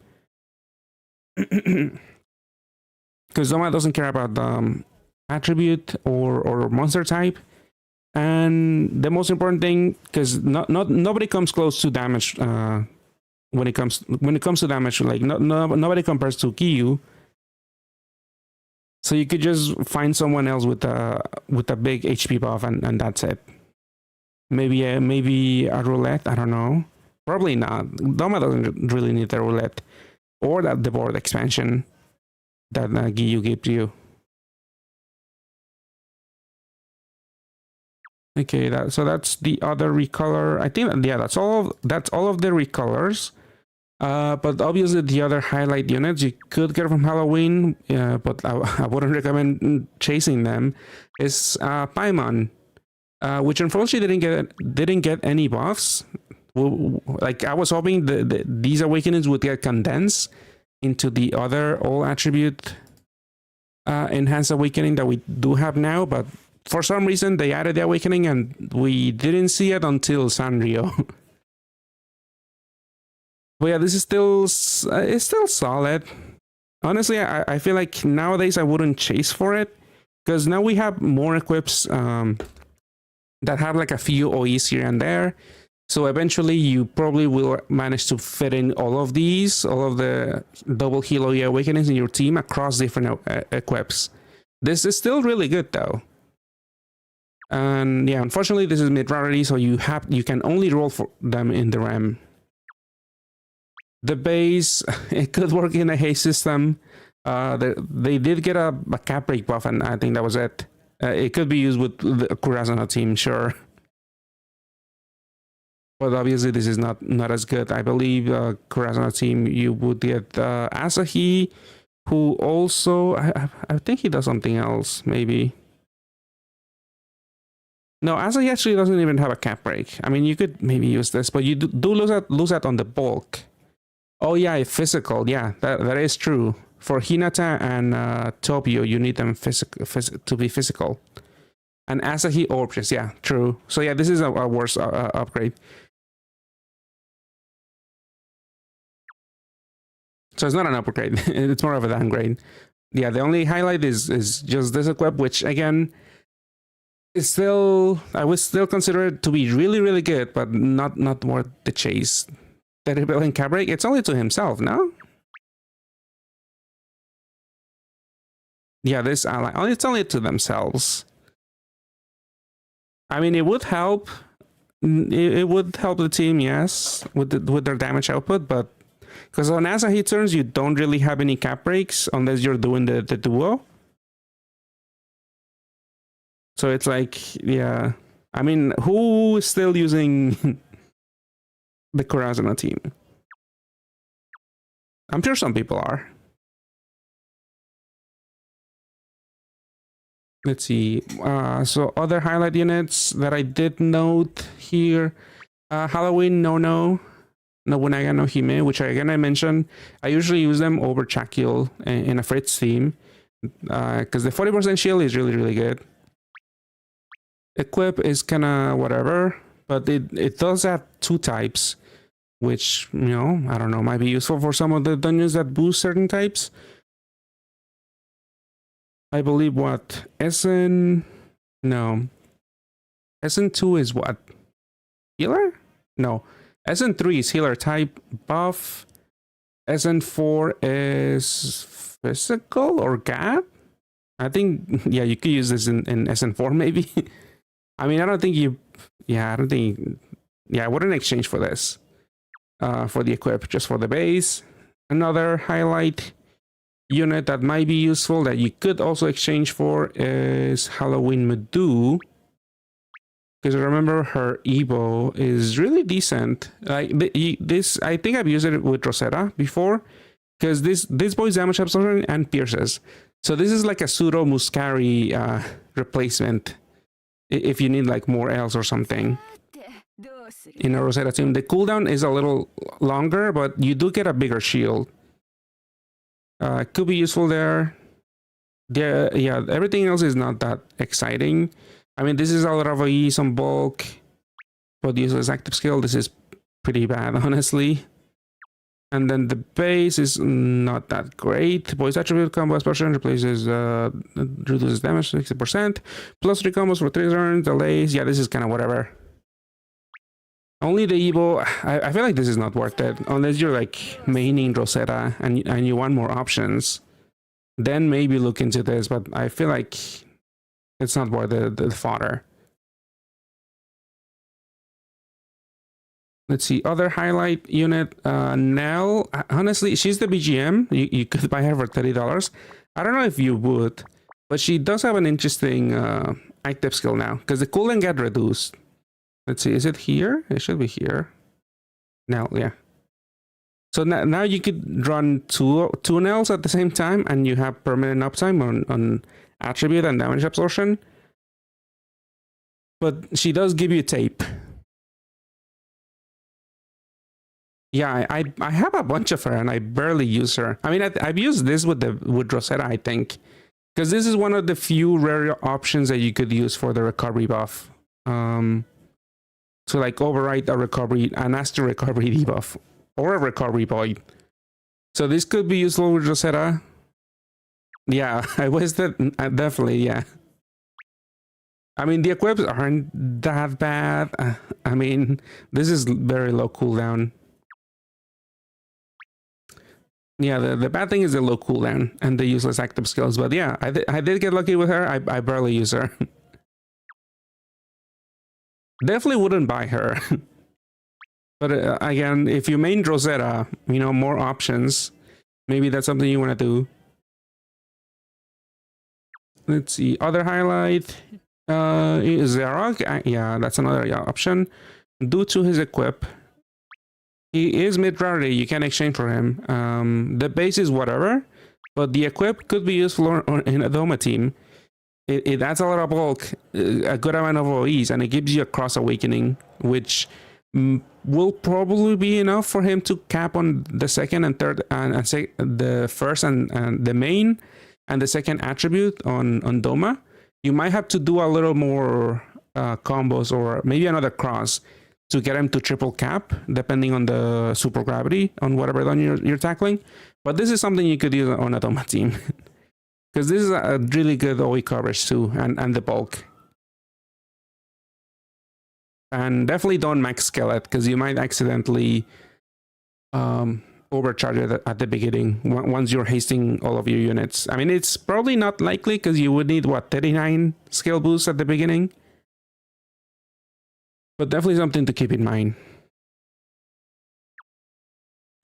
Because Doma doesn't care about attribute or monster type, and the most important thing, because nobody comes close to damage when it comes to damage. Like nobody compares to Giyu, so you could just find someone else with a big HP buff, and that's it. Maybe a roulette. I don't know. Probably not. Doma doesn't really need the roulette or the board expansion that Giyu gives you. Okay, so that's the other recolor. I think that's all of the recolors. But obviously the other highlight units you could get from Halloween, but I wouldn't recommend chasing them. Is Paimon, which unfortunately didn't get any buffs. Like I was hoping these awakenings would get condensed into the other all attribute enhanced awakening that we do have now, but for some reason they added the awakening and we didn't see it until Sanrio. But yeah, this is it's still solid. Honestly, I feel like nowadays I wouldn't chase for it, because now we have more equips that have like a few OEs here and there. So eventually you probably will manage to fit in all of the double heal OE awakenings in your team across different equips. This is still really good though. And yeah, unfortunately this is mid rarity, so you can only roll for them in the RAM. The base, it could work in a haste system. They did get a cap break buff, and I think that was it. It could be used with the Kurazana team, sure. But obviously this is not as good. I believe Kurazana team, you would get Asahi, who also, I think he does something else, maybe. No, Asahi actually doesn't even have a cap break. I mean, you could maybe use this, but you do lose out on the bulk. Oh yeah, physical. Yeah, that is true. For Hinata and Topio, you need them to be physical. And Asahi Orbs, yeah, true. So yeah, this is a worse upgrade. So it's not an upgrade. It's more of a downgrade. Yeah, the only highlight is just this equip, which again is I would still consider it to be really, really good, but not worth the chase. The rebellion cap break, it's only to himself, no? Yeah, this ally, it's only to themselves. I mean, it would help. It would help the team, yes, with their damage output, but because on Asahi turns, you don't really have any cap breaks unless you're doing the duo. So it's like, yeah. I mean, who is still using the Kurazana team? I'm sure some people are. Let's see. So other highlight units that I did note here. Halloween Nobunaga no Hime, which again I mentioned. I usually use them over Chakil in a Fritz team. Because the 40% shield is really, really good. Equip is kinda whatever, but it does have 2 types, which, you know, I don't know, might be useful for some of the dungeons that boost certain types. I believe what? SN2 is what? Healer? No. SN3 is healer type buff. SN4 is physical or gap? I think, yeah, you could use this in SN4 maybe. I mean, I don't think yeah, I wouldn't exchange for this. For the equip, just for the base. Another highlight unit that might be useful that you could also exchange for is Halloween Medu. Because remember, her Evo is really decent. Like this, I think I've used it with Rosetta before. Because this boy's damage absorption and pierces. So this is like a pseudo Muscari replacement. If you need like more L's or something. In a Rosetta team, the cooldown is a little longer, but you do get a bigger shield. Could be useful there. Yeah, everything else is not that exciting. I mean, this is a lot of AE, some bulk, but useless active skill. This is pretty bad, honestly. And then the base is not that great. Voice attribute combo explosion replaces reduces damage 60%. Plus 3 combos for 3 turns. Delays. Yeah, this is kind of whatever. Only the Evo, I feel like this is not worth it. Unless you're like maining Rosetta and you want more options. Then maybe look into this, but I feel like it's not worth the fodder. Let's see, other highlight unit, Nell. Honestly, she's the BGM. You could buy her for $30. I don't know if you would, but she does have an interesting active skill now, because the cooldown got reduced. Let's see, is it here? It should be here. Now, yeah. So now you could run two Nells at the same time, and you have permanent uptime on attribute and damage absorption. But she does give you tape. Yeah, I have a bunch of her, and I barely use her. I mean, I've used this with Rosetta, I think, because this is one of the few rare options that you could use for the recovery buff. To like overwrite a recovery, an Astro recovery debuff, or a recovery void. So this could be useful with Rosetta. Yeah, I wasted definitely, yeah. I mean, the equips aren't that bad. I mean, this is very low cooldown. Yeah, the bad thing is the low cooldown and the useless active skills. But yeah, I did get lucky with her. I barely use her. Definitely wouldn't buy her. But again, if you main Rosetta, you know, more options. Maybe that's something you want to do. Let's see, other highlight. Xerog. Yeah, that's another option. Due to his equip, he is mid-rarity. You can exchange for him. The base is whatever, but the equip could be useful in a Doma team. It adds a lot of bulk, a good amount of OEs, and it gives you a cross awakening, which will probably be enough for him to cap on the second and third, and say the first and the main, and the second attribute on Doma. You might have to do a little more combos, or maybe another cross to get him to triple cap, depending on the super gravity on whatever zone you're tackling. But this is something you could use on a Doma team. Because this is a really good OE coverage too, and the bulk. And definitely don't max scale it, because you might accidentally overcharge it at the beginning once you're hasting all of your units. I mean, it's probably not likely, because you would need, what, 39 scale boosts at the beginning? But definitely something to keep in mind.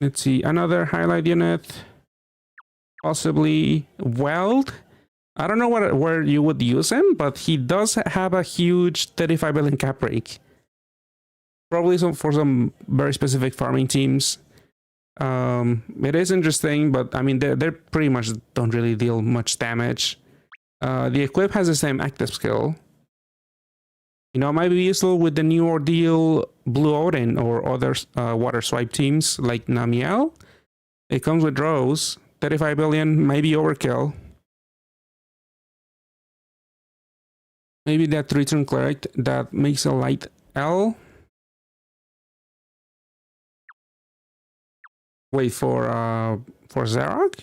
Let's see, another highlight unit. Possibly Weld. I don't know where you would use him, but he does have a huge 35 billion cap break. Probably for some very specific farming teams. It is interesting, but I mean, they pretty much don't really deal much damage. The equip has the same active skill. You know, it might be useful with the new Ordeal, Blue Odin, or other water swipe teams like Namiel. It comes with Rose. 35 billion, maybe overkill. Maybe that return cleric that makes a light L. Wait, for Xerog?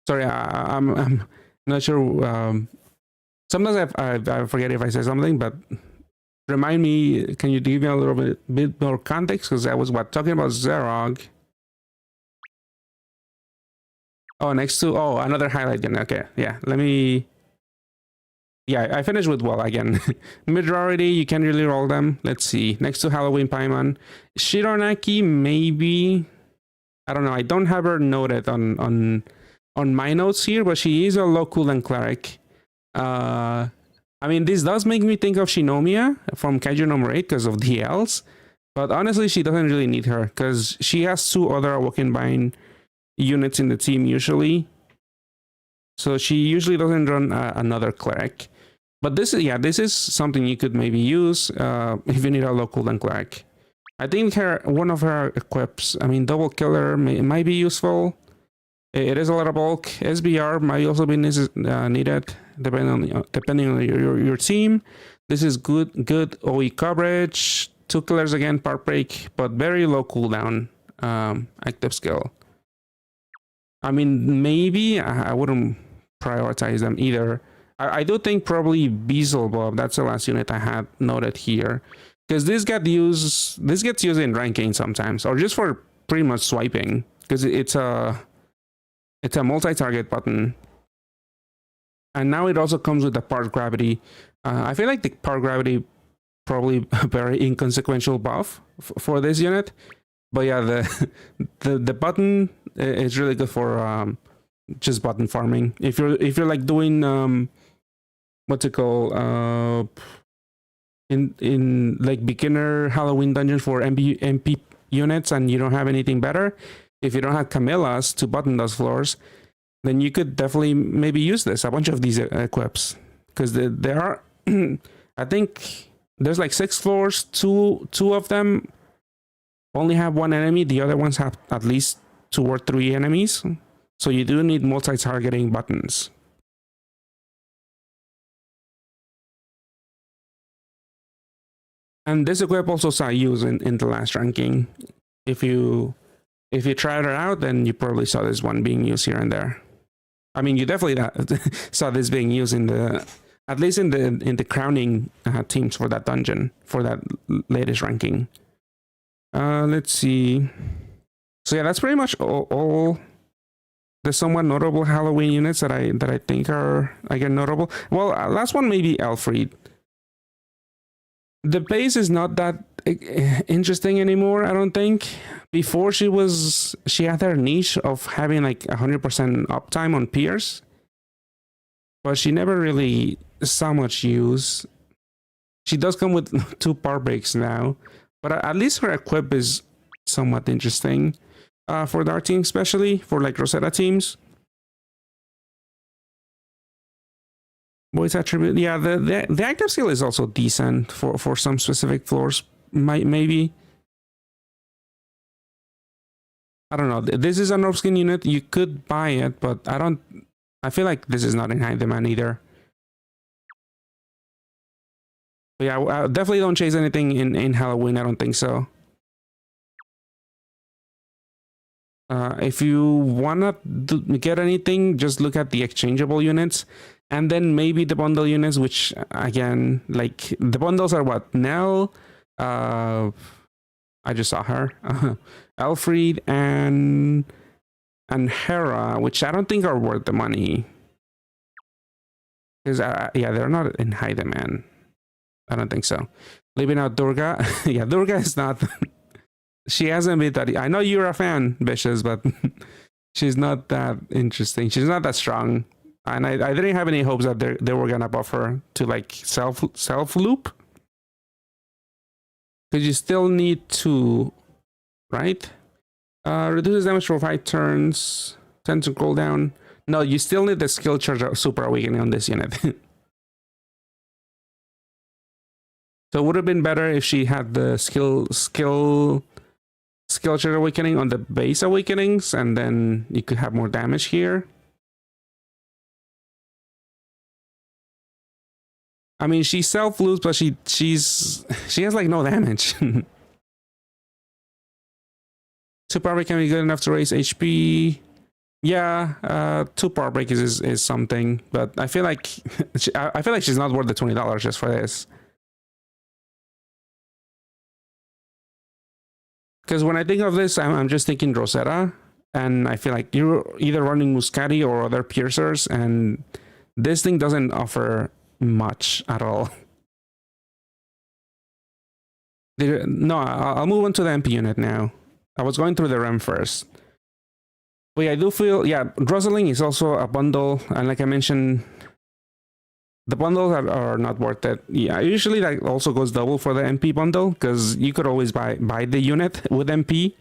Sorry, I'm not sure. Sometimes I forget if I say something, but remind me, can you give me a little bit more context? Because I was talking about Xerog. Oh, next to, oh, another highlight. Okay, yeah, let me Yeah, I finished with well again. Mid rarity, you can really roll them. Let's see. Next to Halloween Paimon. Shironaki, maybe. I don't know. I don't have her noted on my notes here, but she is a low cooldown cleric. I mean, this does make me think of Shinomiya from Kaiju number 8 because of DLs. But honestly, she doesn't really need her because she has 2 other Awoken Bind units in the team usually. So she usually doesn't run another cleric. But this is something you could maybe use if you need a low cooldown cleric. I think one of her equips, I mean, double killer might be useful. It is a lot of bulk. SBR might also be needed depending on your team. This is good OE coverage. 2 killers again, part break, but very low cooldown active skill. I mean, maybe I wouldn't prioritize them either. I do think probably Beelzebub, that's the last unit I had noted here. Because this gets used in ranking sometimes, or just for pretty much swiping. Because it's a multi-target button. And now it also comes with the part gravity. I feel like the part gravity probably a very inconsequential buff for this unit. But yeah, the button is really good for just button farming. If you're like doing what's it called, in like beginner Halloween dungeon for MP units, and you don't have anything better, if you don't have Camillas to button those floors, then you could definitely maybe use a bunch of these equips, because there are I think there's like 6 floors. Two of them only have 1 enemy, the other ones have at least 2 or 3 enemies, so you do need multi-targeting buttons. And this equip also saw use in the last ranking. If you tried it out, then you probably saw this one being used here and there. I mean, you definitely saw this being used at least in the crowning teams for that dungeon, for that latest ranking. Let's see. So yeah, that's pretty much all the somewhat notable Halloween units that I think are again notable. Well, last one maybe Elfried. The base is not that interesting anymore, I don't think. Before she had her niche of having like 100% uptime on Pierce, but she never really saw much use. She does come with 2 power breaks now, but at least her equip is somewhat interesting for our team, especially for like Rosetta teams. Voice attribute, yeah, the active skill is also decent for some specific floors. Maybe, I don't know. This is a nerf skin unit. You could buy it, but I feel like this is not in high demand either. But yeah, I definitely don't chase anything in Halloween. I don't think so. If you wanna get anything, just look at the exchangeable units. And then maybe the bundle units, which again, like the bundles are what? Nell, I just saw her, Elfried, and Hera, which I don't think are worth the money. Because yeah, they're not in high demand. I don't think so. Leaving out Durga, yeah, Durga is not. She hasn't been that. I know you're a fan, Vicious, but she's not that interesting. She's not that strong. And I didn't have any hopes that they were gonna buff her to like self loop, because you still need to, right? Reduces damage for 5 turns, 10 to cooldown. No, you still need the skill charge super awakening on this unit. So it would have been better if she had the skill charge awakening on the base awakenings, and then you could have more damage here. I mean, she self loops, but she has like no damage. Super break can be good enough to raise HP. Yeah, 2 power break is something, but I feel like I feel like she's not worth the $20 just for this. Because when I think of this, I'm just thinking Rosetta, and I feel like you're either running Muscati or other piercers, and this thing doesn't offer much at all. No, I'll move on to the MP unit now. I was going through the REM first. But yeah, I do feel, yeah, Rosalind is also a bundle. And like I mentioned, the bundles are not worth it. Yeah, usually that also goes double for the MP bundle because you could always buy the unit with MP.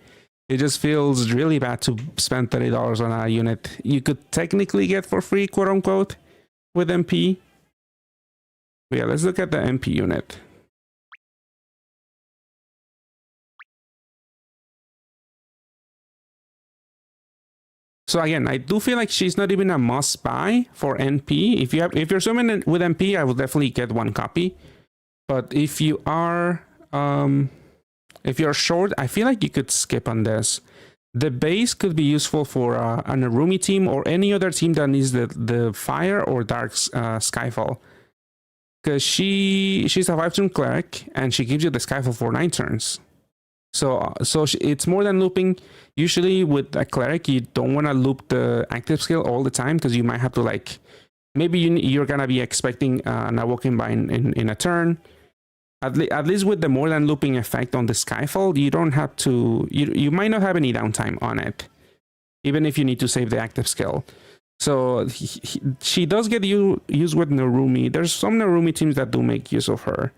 It just feels really bad to spend $30 on a unit you could technically get for free, quote unquote, with MP. But yeah, let's look at the MP unit. So again, I do feel like she's not even a must buy for NP. If you're swimming with MP, I will definitely get one copy. But if you are if you're short, I feel like you could skip on this. The base could be useful for an Arumi team or any other team that needs the fire or dark Skyfall. Because she's a 5-turn cleric and she gives you the Skyfall for 9 turns. So it's more than looping. Usually with a cleric, you don't want to loop the active skill all the time because you might have to like, maybe you're gonna be expecting an Awoken Bind in a turn. At least with the more than looping effect on the Skyfall, you don't have to, you might not have any downtime on it, even if you need to save the active skill. So she does get used with Narumi. There's some Narumi teams that do make use of her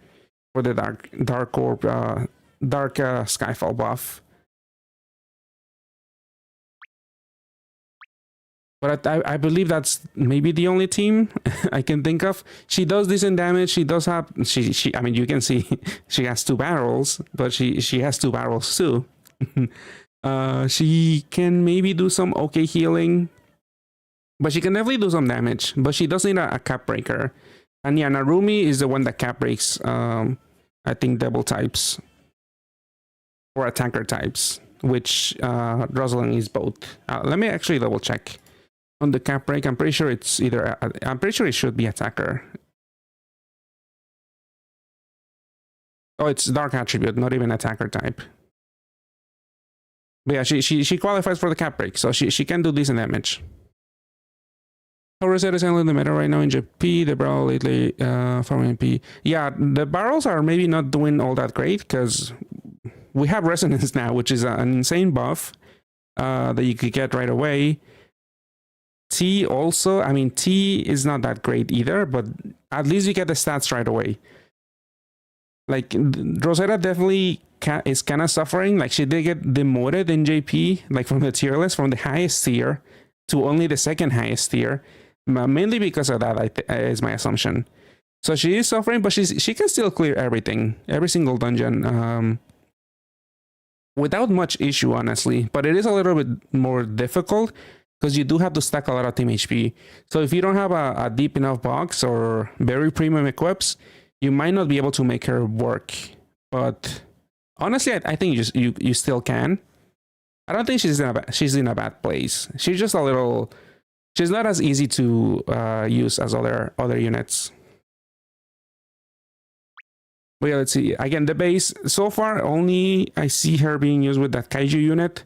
for the dark orb, dark Skyfall buff. But I believe that's maybe the only team I can think of. She does decent damage. She does have she I mean, you can see she has 2 barrels, but she has 2 barrels too. She can maybe do some okay healing, but she can definitely do some damage. But she does need a cap breaker. And yeah, Narumi is the one that cap breaks I think double types or attacker types, which Rosalind is both. Let me actually double check. On the cap break, I'm pretty sure it's either, I'm pretty sure it should be attacker. Oh, it's dark attribute, not even attacker type. But yeah, she qualifies for the cap break, so she can do decent damage. Reset is handling the meta right now in JP, the barrel lately from MP. Yeah, the barrels are maybe not doing all that great because we have resonance now, which is an insane buff that you could get right away. T also, I mean, T is not that great either, but at least you get the stats right away. Like, Rosetta definitely is kind of suffering. Like, she did get demoted in JP, like from the tier list, from the highest tier to only the second highest tier, mainly because of that, is my assumption. So she is suffering, but she can still clear everything, every single dungeon, without much issue, honestly. But it is a little bit more difficult because you do have to stack a lot of team HP. So if you don't have a deep enough box or very premium equips, you might not be able to make her work. But honestly, I think you still can. I don't think she's in a bad place. She's just a little. She's not as easy to use as other units. But yeah, let's see. Again, the base so far only I see her being used with that Kaiju unit.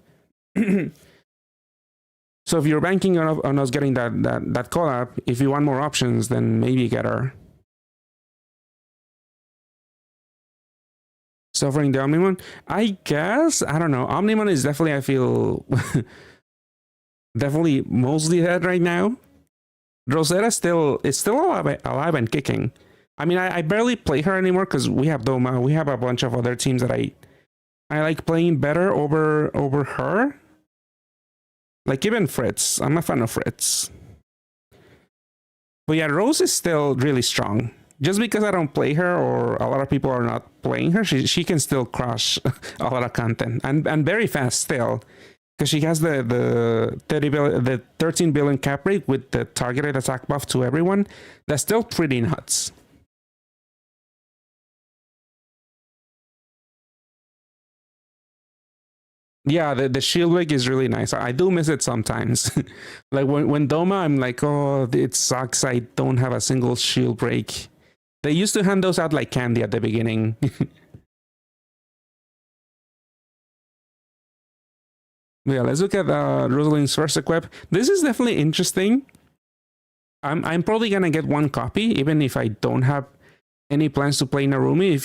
So if you're banking on us getting that collab, if you want more options, then maybe get her. Suffering the Omnimon? I guess. I don't know. Omnimon is definitely, I feel, definitely mostly dead right now. Rosetta is still alive and kicking. I mean, I barely play her anymore because we have Doma. We have a bunch of other teams that I like playing better over her. Like even Fritz. I'm a fan of Fritz. But yeah, Rose is still really strong. Just because I don't play her or a lot of people are not playing her, she can still crush a lot of content. And very fast still. Because she has the 13 billion cap rate with the targeted attack buff to everyone. That's still pretty nuts. Yeah, the shield break is really nice. I do miss it sometimes. Like when Doma, I'm like, oh, it sucks. I don't have a single shield break. They used to hand those out like candy at the beginning. Yeah, let's look at Rosalind's first equip. This is definitely interesting. I'm probably gonna get one copy, even if I don't have any plans to play Narumi.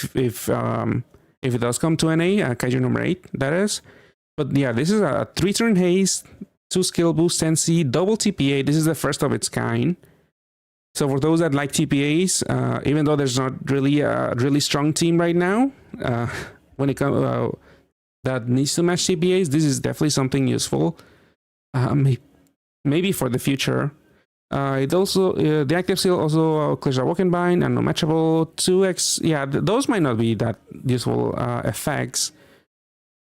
If it does come to NA, Kaiju number 8, that is. But yeah, this is a 3-turn haste, 2 skill boost, 10C, double TPA. This is the first of its kind. So for those that like TPAs, even though there's not really a really strong team right now, when it comes that needs to match TPAs, this is definitely something useful. Maybe for the future. It also the active seal also clears a walking bind and unmatchable 2x. Yeah, those might not be that useful effects,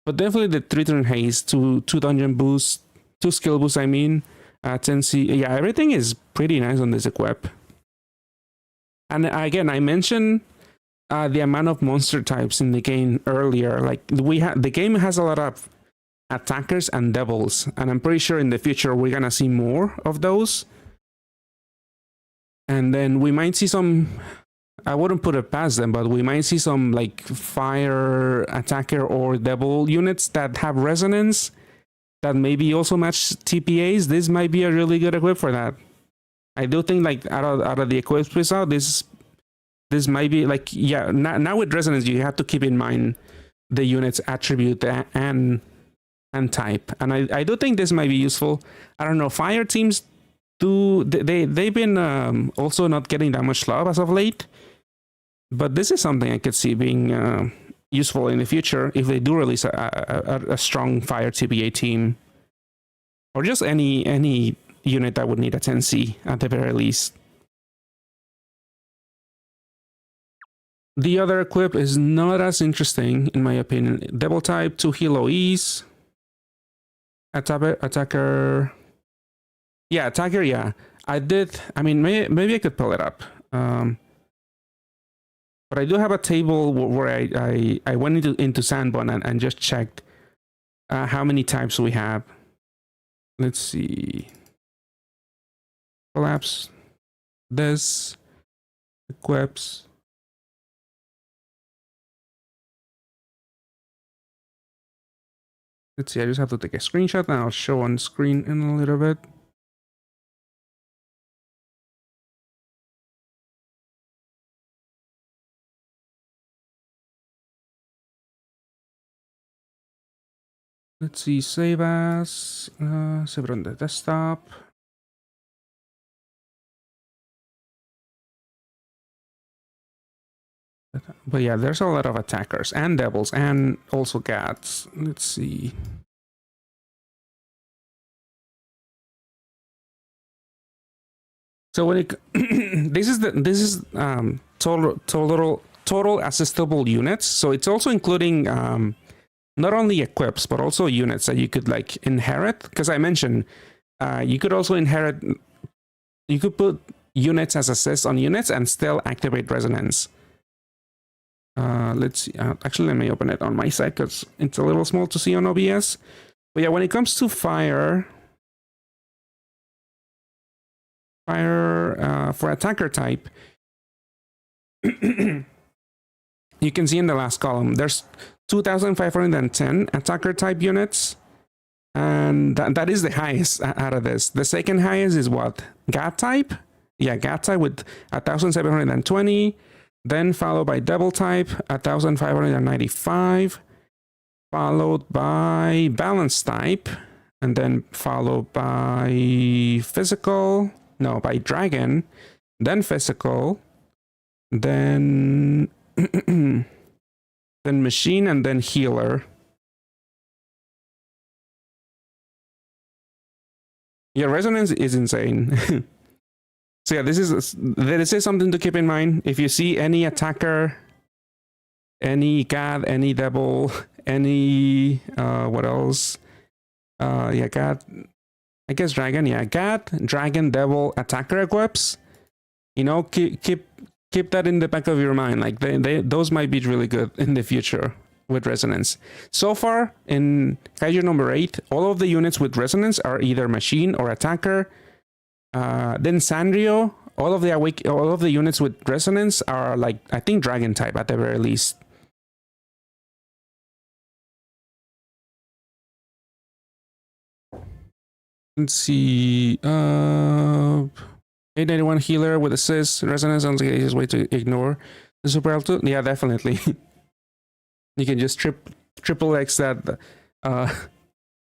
but definitely the 3-turn haste, 2 dungeon boosts, 2 skill boosts. I mean, 10C. Yeah, everything is pretty nice on this equip. And again, I mentioned the amount of monster types in the game earlier. Like the game has a lot of attackers and devils, and I'm pretty sure in the future we're gonna see more of those. And then we might see some, I wouldn't put it past them, but we might see some like fire attacker or devil units that have resonance that maybe also match TPAs. This might be a really good equip for that. I do think like out of the equips we saw, this might be like, yeah, now with resonance you have to keep in mind the unit's attribute and type. And I do think this might be useful. I don't know, fire teams they've been also not getting that much love as of late, but this is something I could see being useful in the future if they do release a strong fire TPA team, or just any unit that would need a 10C at the very least. The other equip is not as interesting in my opinion. Devil type, 2 heal OEs, attacker. Yeah, attacker, yeah. I mean, maybe I could pull it up. But I do have a table where I went into Sandbone and just checked how many types we have. Let's see. Collapse. This. Equips. Let's see, I just have to take a screenshot and I'll show on screen in a little bit. Let's see, save as, save it on the desktop. But yeah, there's a lot of attackers and devils and also cats. Let's see. So when it this is total assistable units. So it's also including not only equips but also units that you could like inherit. Because I mentioned you could also inherit. You could put units as assists on units and still activate resonance. Let's see. Actually, let me open it on my side because it's a little small to see on OBS. But yeah, when it comes to fire for attacker type, you can see in the last column there's 2,510 attacker type units, and that is the highest out of this. The second highest is what? God type? Yeah, God type with 1,720. Then followed by devil type, 1,595, followed by balance type, and then followed by by dragon, then physical, then then machine, and then healer. Yeah, resonance is insane. So yeah, this is something to keep in mind. If you see any attacker, any god, any devil, any what else? Yeah, god. I guess dragon. Yeah, god, dragon, devil, attacker equips. You know, keep that in the back of your mind. Like those might be really good in the future with resonance. So far in Kaiju number 8, all of the units with resonance are either machine or attacker. Then Sanrio, all of the units with resonance are like, I think, dragon type at the very least. Let's see. 891 healer with assist. Resonance sounds like the easiest way to ignore the super alto. Yeah, definitely. You can just triple X that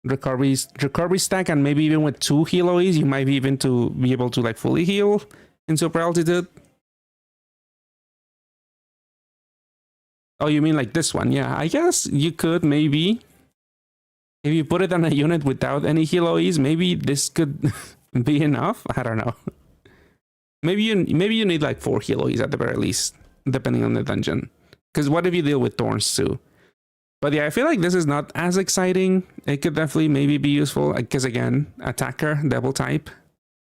recovery stack, and maybe even with 2 heal OEs, you might be even to be able to like fully heal in super altitude. Oh, you mean like this one? Yeah, I guess you could maybe. If you put it on a unit without any heal OEs, maybe this could be enough. I don't know. Maybe you need like 4 heal OEs at the very least, depending on the dungeon. Because what if you deal with thorns too? But yeah, I feel like this is not as exciting. It could definitely maybe be useful because again, attacker, devil type.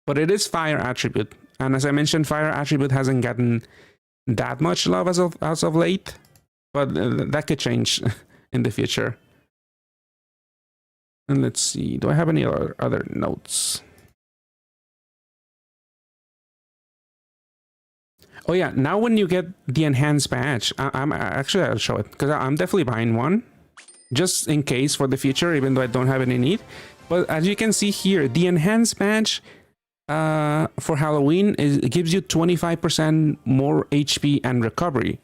But it is fire attribute. And as I mentioned, fire attribute hasn't gotten that much love as of late. But that could change in the future. And let's see, do I have any other notes? Oh yeah, now when you get the enhanced badge, I'll show it because I'm definitely buying one, just in case for the future, even though I don't have any need. But as you can see here, the enhanced badge for Halloween it gives you 25% more HP and recovery,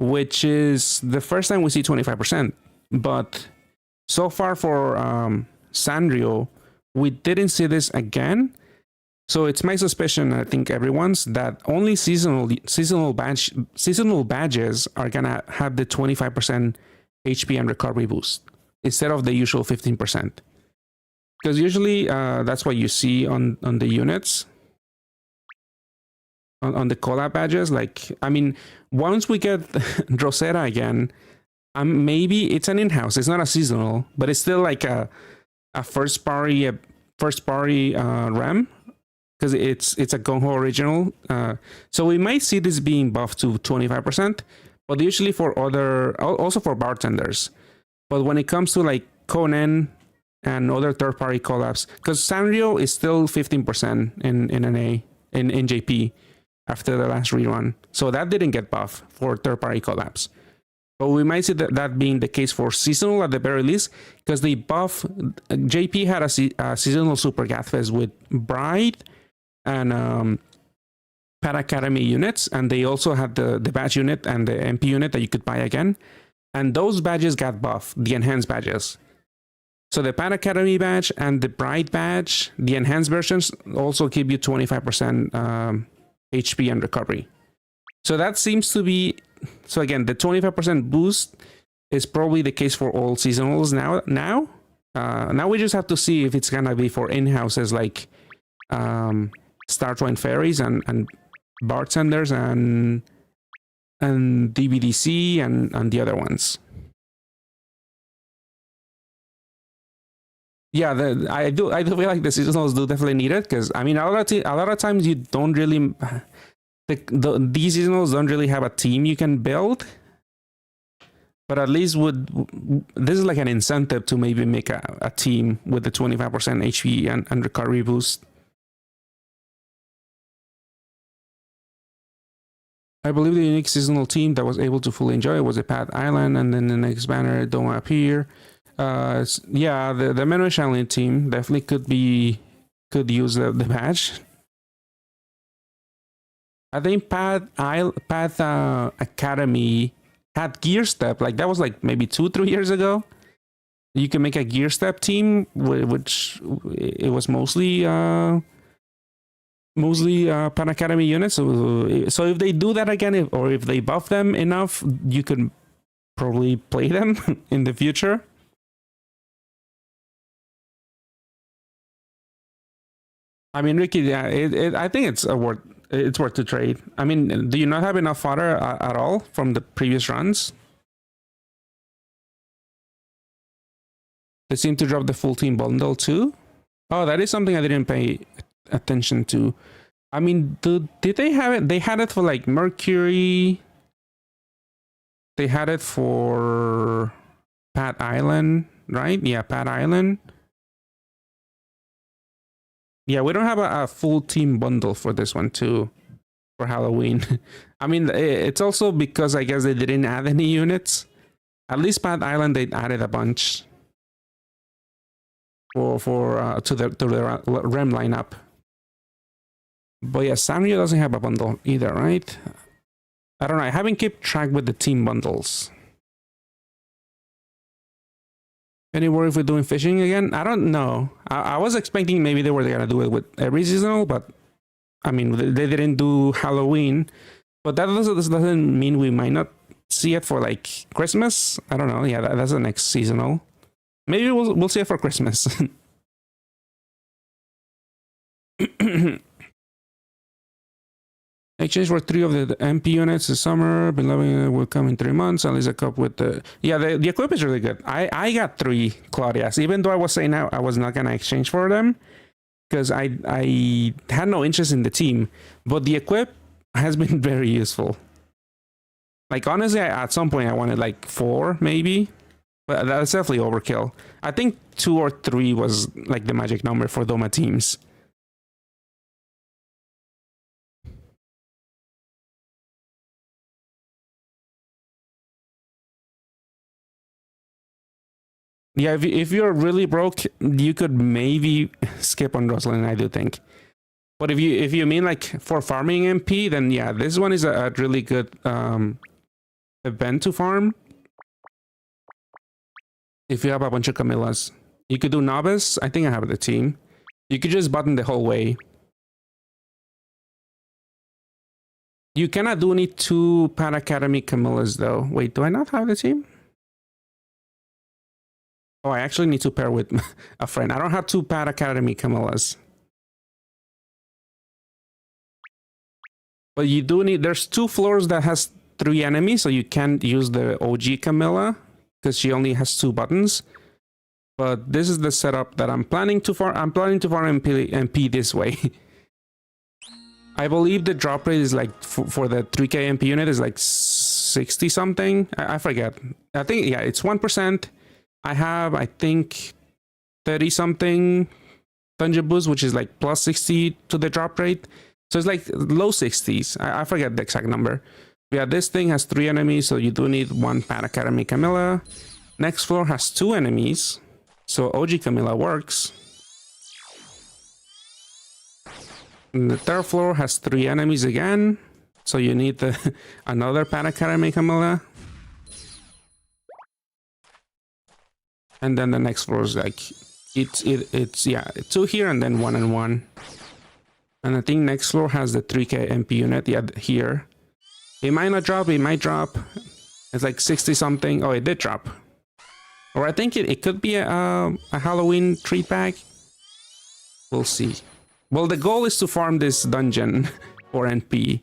which is the first time we see 25%. But so far for Sanrio, we didn't see this again. So it's my suspicion, I think everyone's, that only seasonal badges are gonna have the 25% HP and recovery boost instead of the usual 15%. Because usually that's what you see on the units, on the collab badges. Like, I mean, once we get Rosetta again, maybe it's an in-house. It's not a seasonal, but it's still like a first party REM. Because it's a Gung-Ho original. So we might see this being buffed to 25%, but usually for also for bartenders. But when it comes to like Conan and other third-party collabs, because Sanrio is still 15% in JP after the last rerun. So that didn't get buffed for third-party collabs. But we might see that being the case for seasonal at the very least, because they buff. JP had a seasonal Super Gathfest with Bride and Pad Academy units, and they also had the badge unit and the MP unit that you could buy again, and those badges got buffed, the enhanced badges. So the Pad Academy badge and the Bride badge, the enhanced versions, also give you 25% HP and recovery. So that seems to be, so again, the 25% boost is probably the case for all seasonals now we just have to see if it's gonna be for in-houses like Star Twine Fairies and bartenders and DBDC and the other ones. Yeah, I do feel like the seasonals do definitely need it, because I mean a lot of times you don't really these seasonals don't really have a team you can build, but at least this is like an incentive to maybe make a team with the 25% HP and recovery boost. I believe the unique seasonal team that was able to fully enjoy it was a Pat Island, and then the next banner don't appear. Yeah, the Menway Shaolin team definitely could use the badge. I think Path Academy had Gear Step, like that was like maybe 2-3 years ago. You can make a Gear Step team, which it was mostly Pan Academy units. So if they do that again, or if they buff them enough, you could probably play them in the future. I mean, Ricky, yeah, I think it's worth to trade. I mean, do you not have enough fodder at all from the previous runs? They seem to drop the full team bundle too. Oh, that is something I didn't pay attention to. I mean, did they have it? They had it for like Mercury. They had it for Pat Island, right? Yeah, Pat Island. Yeah, we don't have a full team bundle for this one too, for Halloween. I mean, it's also because I guess they didn't add any units. At least Pat Island, they added a bunch to the REM lineup. But yeah, Sanrio doesn't have a bundle either, right? I don't know. I haven't kept track with the team bundles. Any worry if we're doing fishing again? I don't know. I was expecting maybe they were gonna do it with every seasonal, but I mean they didn't do Halloween. But that doesn't mean we might not see it for like Christmas. I don't know. Yeah, that's the next seasonal. Maybe we'll see it for Christmas. Exchange for 3 of the MP units this summer. Been loving it. Will come in 3 months. At least a cup with the the equip is really good. I got 3 Claudias, even though I was saying I was not gonna exchange for them because I had no interest in the team, but the equip has been very useful. Like honestly, at some point I wanted like 4 maybe, but that's definitely overkill. I think 2 or 3 was like the magic number for Doma teams. Yeah, if you're really broke, you could maybe skip on Rosalind, I do think. But if you mean like for farming MP, then yeah, this one is a really good event to farm. If you have a bunch of Camillas, you could do novice. I think I have the team. You could just button the whole way. You cannot do any 2 Pan Academy Camillas though. Wait, do I not have the team? Oh, I actually need to pair with a friend. I don't have 2 Pan Academy Camillas. But you do need, there's 2 floors that has 3 enemies, so you can't use the OG Camilla because she only has 2 buttons. But this is the setup that I'm planning to farm. I'm planning to farm MP this way. I believe the drop rate is like for the 3k MP unit is like 60 something. I forget. I think yeah, it's 1%. I have I think 30 something dungeon boost, which is like plus 60 to the drop rate. So it's like low 60s. I forget the exact number. Yeah, this thing has 3 enemies, so you do need 1 Pan Academy Camilla. Next floor has 2 enemies, so OG Camilla works. And the 3rd floor has 3 enemies again, so you need another Pan Academy Camilla. And then the next floor is like it's yeah, 2 here and then 1 and 1. And I think next floor has the 3k MP unit. Yeah, here. It might not drop, it might drop. It's like 60 something. Oh, it did drop. Or I think it could be a Halloween treat bag. We'll see. Well, the goal is to farm this dungeon for NP.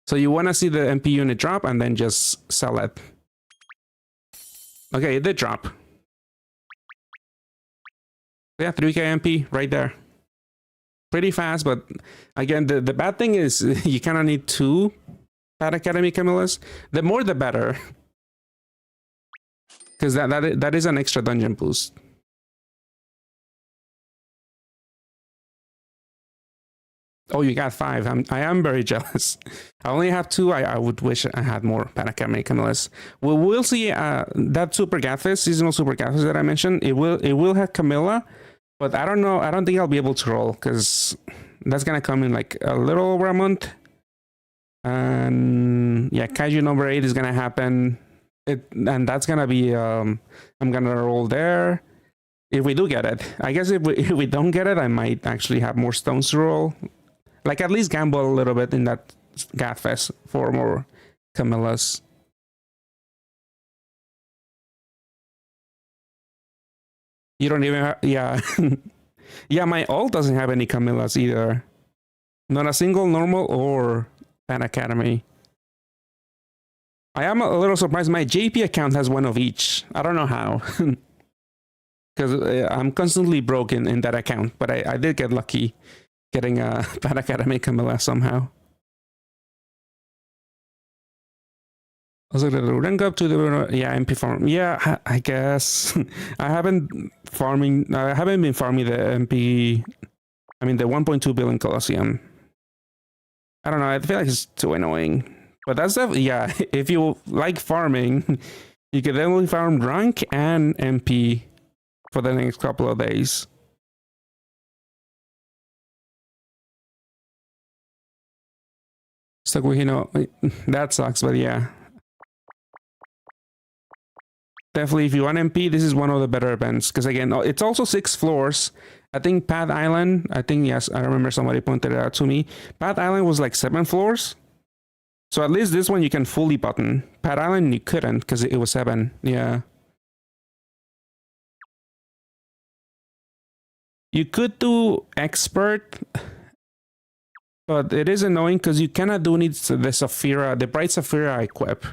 So you want to see the MP unit drop and then just sell it. Okay, it did drop. Yeah, 3k MP right there. Pretty fast, but again, the bad thing is you kind of need 2 Pan Academy Camillas. The more the better. Because that is an extra dungeon boost. Oh, you got 5. I am very jealous. I only have 2. I would wish I had more Pan Academy Camillas. We'll see that Super Gatfest, seasonal Super Gatfest that I mentioned. It will have Camilla, but I don't know. I don't think I'll be able to roll because that's gonna come in like a little over a month. And yeah, Kaiju number 8 is gonna happen. And that's gonna be I'm gonna roll there if we do get it. I guess if we don't get it, I might actually have more stones to roll. Like at least gamble a little bit in that Gatfest for more Camillas. You don't even have, yeah. Yeah, my ult doesn't have any Camillas either. Not a single normal or Pan Academy. I am a little surprised. My JP account has 1 of each. I don't know how. Because I'm constantly broken in that account. But I did get lucky getting a Pan Academy Camilla somehow. Also, the rank up to the MP farm. Yeah, I guess I haven't been farming the MP. I mean the 1.2 billion Colosseum. I don't know. I feel like it's too annoying. But that's definitely, yeah. If you like farming, you can definitely farm rank and MP for the next couple of days. Stuck with Hino. That sucks, but yeah. Definitely, if you want MP, this is one of the better events. Because again, it's also 6 floors. I think Path Island, yes, I remember somebody pointed it out to me. Path Island was like 7 floors. So at least this one you can fully button. Path Island you couldn't because it was 7. Yeah. You could do Expert, but it is annoying because you cannot do need the Saphira, the Bright Saphira equip.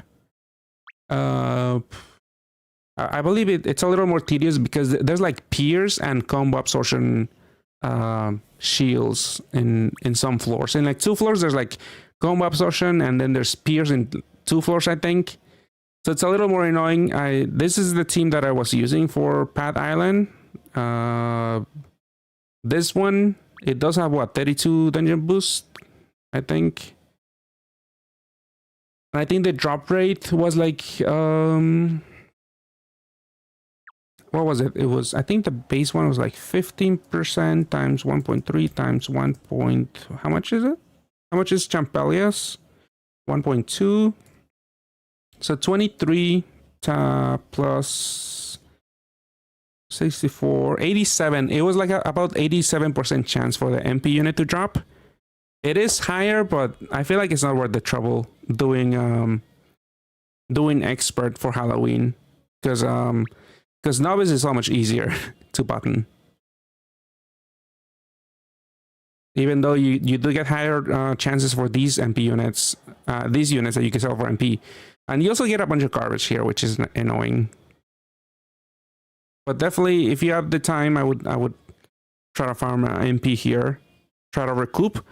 I believe it's a little more tedious because there's like Pierce and combo absorption shields in some floors. In like 2 floors, there's like combo absorption, and then there's Pierce in 2 floors, I think. So it's a little more annoying. This is the team that I was using for Path Island. This one, it does have what, 32 dungeon boost, I think. And I think the drop rate was like what was it? It was, I think the base one was like 15% times 1.3 times 1. How much is it? How much is Champelias? 1.2. So 23 plus 64, 87. It was like about 87% chance for the MP unit to drop. It is higher, but I feel like it's not worth the trouble doing Expert for Halloween, because Novice is so much easier to button. Even though you do get higher chances for these MP units, these units that you can sell for MP. And you also get a bunch of garbage here, which is annoying. But definitely, if you have the time, I would try to farm MP here. Try to recoup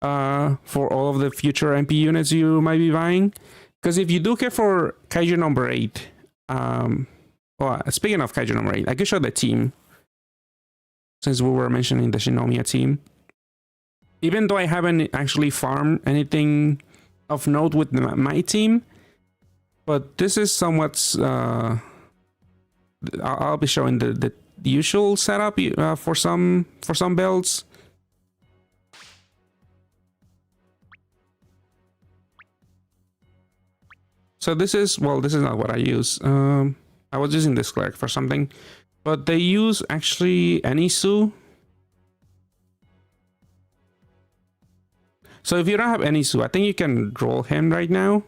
for all of the future MP units you might be buying. Because if you do care for Kaiju number 8, well, speaking of Kaiju number 8, I could show the team. Since we were mentioning the Shinomiya team. Even though I haven't actually farmed anything of note with my team, but this is somewhat, I'll be showing the usual setup for some builds. So this is not what I use. I was using this cleric for something, but they use actually Enisu. So if you don't have Enisu, I think you can roll him right now.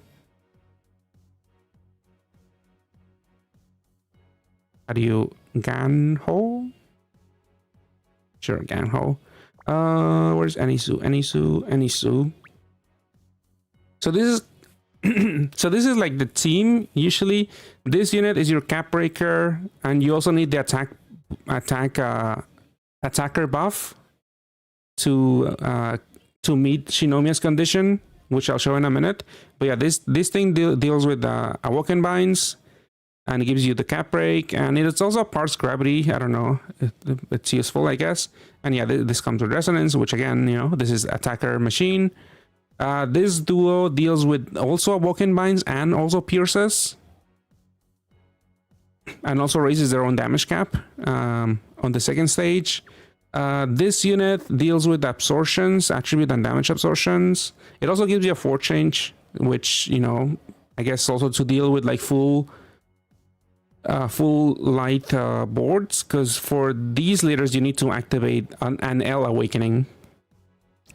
How do you Ganho? Sure, Ganho. Where's Enisu? Enisu. So this is so this is like the team. Usually, this unit is your cap breaker, and you also need the attacker buff to meet Shinomiya's condition, which I'll show in a minute. But yeah, this thing deals with Awoken Binds, and it gives you the cap break, and it's also parts gravity. I don't know, it's useful, I guess. And yeah, this comes with resonance, which again, you know, this is attacker machine. This duo deals with also Awoken Binds and also pierces, and also raises their own damage cap on the second stage. This unit deals with absorptions, attribute and damage absorptions. It also gives you a 4 change, which, you know, I guess also to deal with like full light boards, because for these leaders you need to activate an L awakening.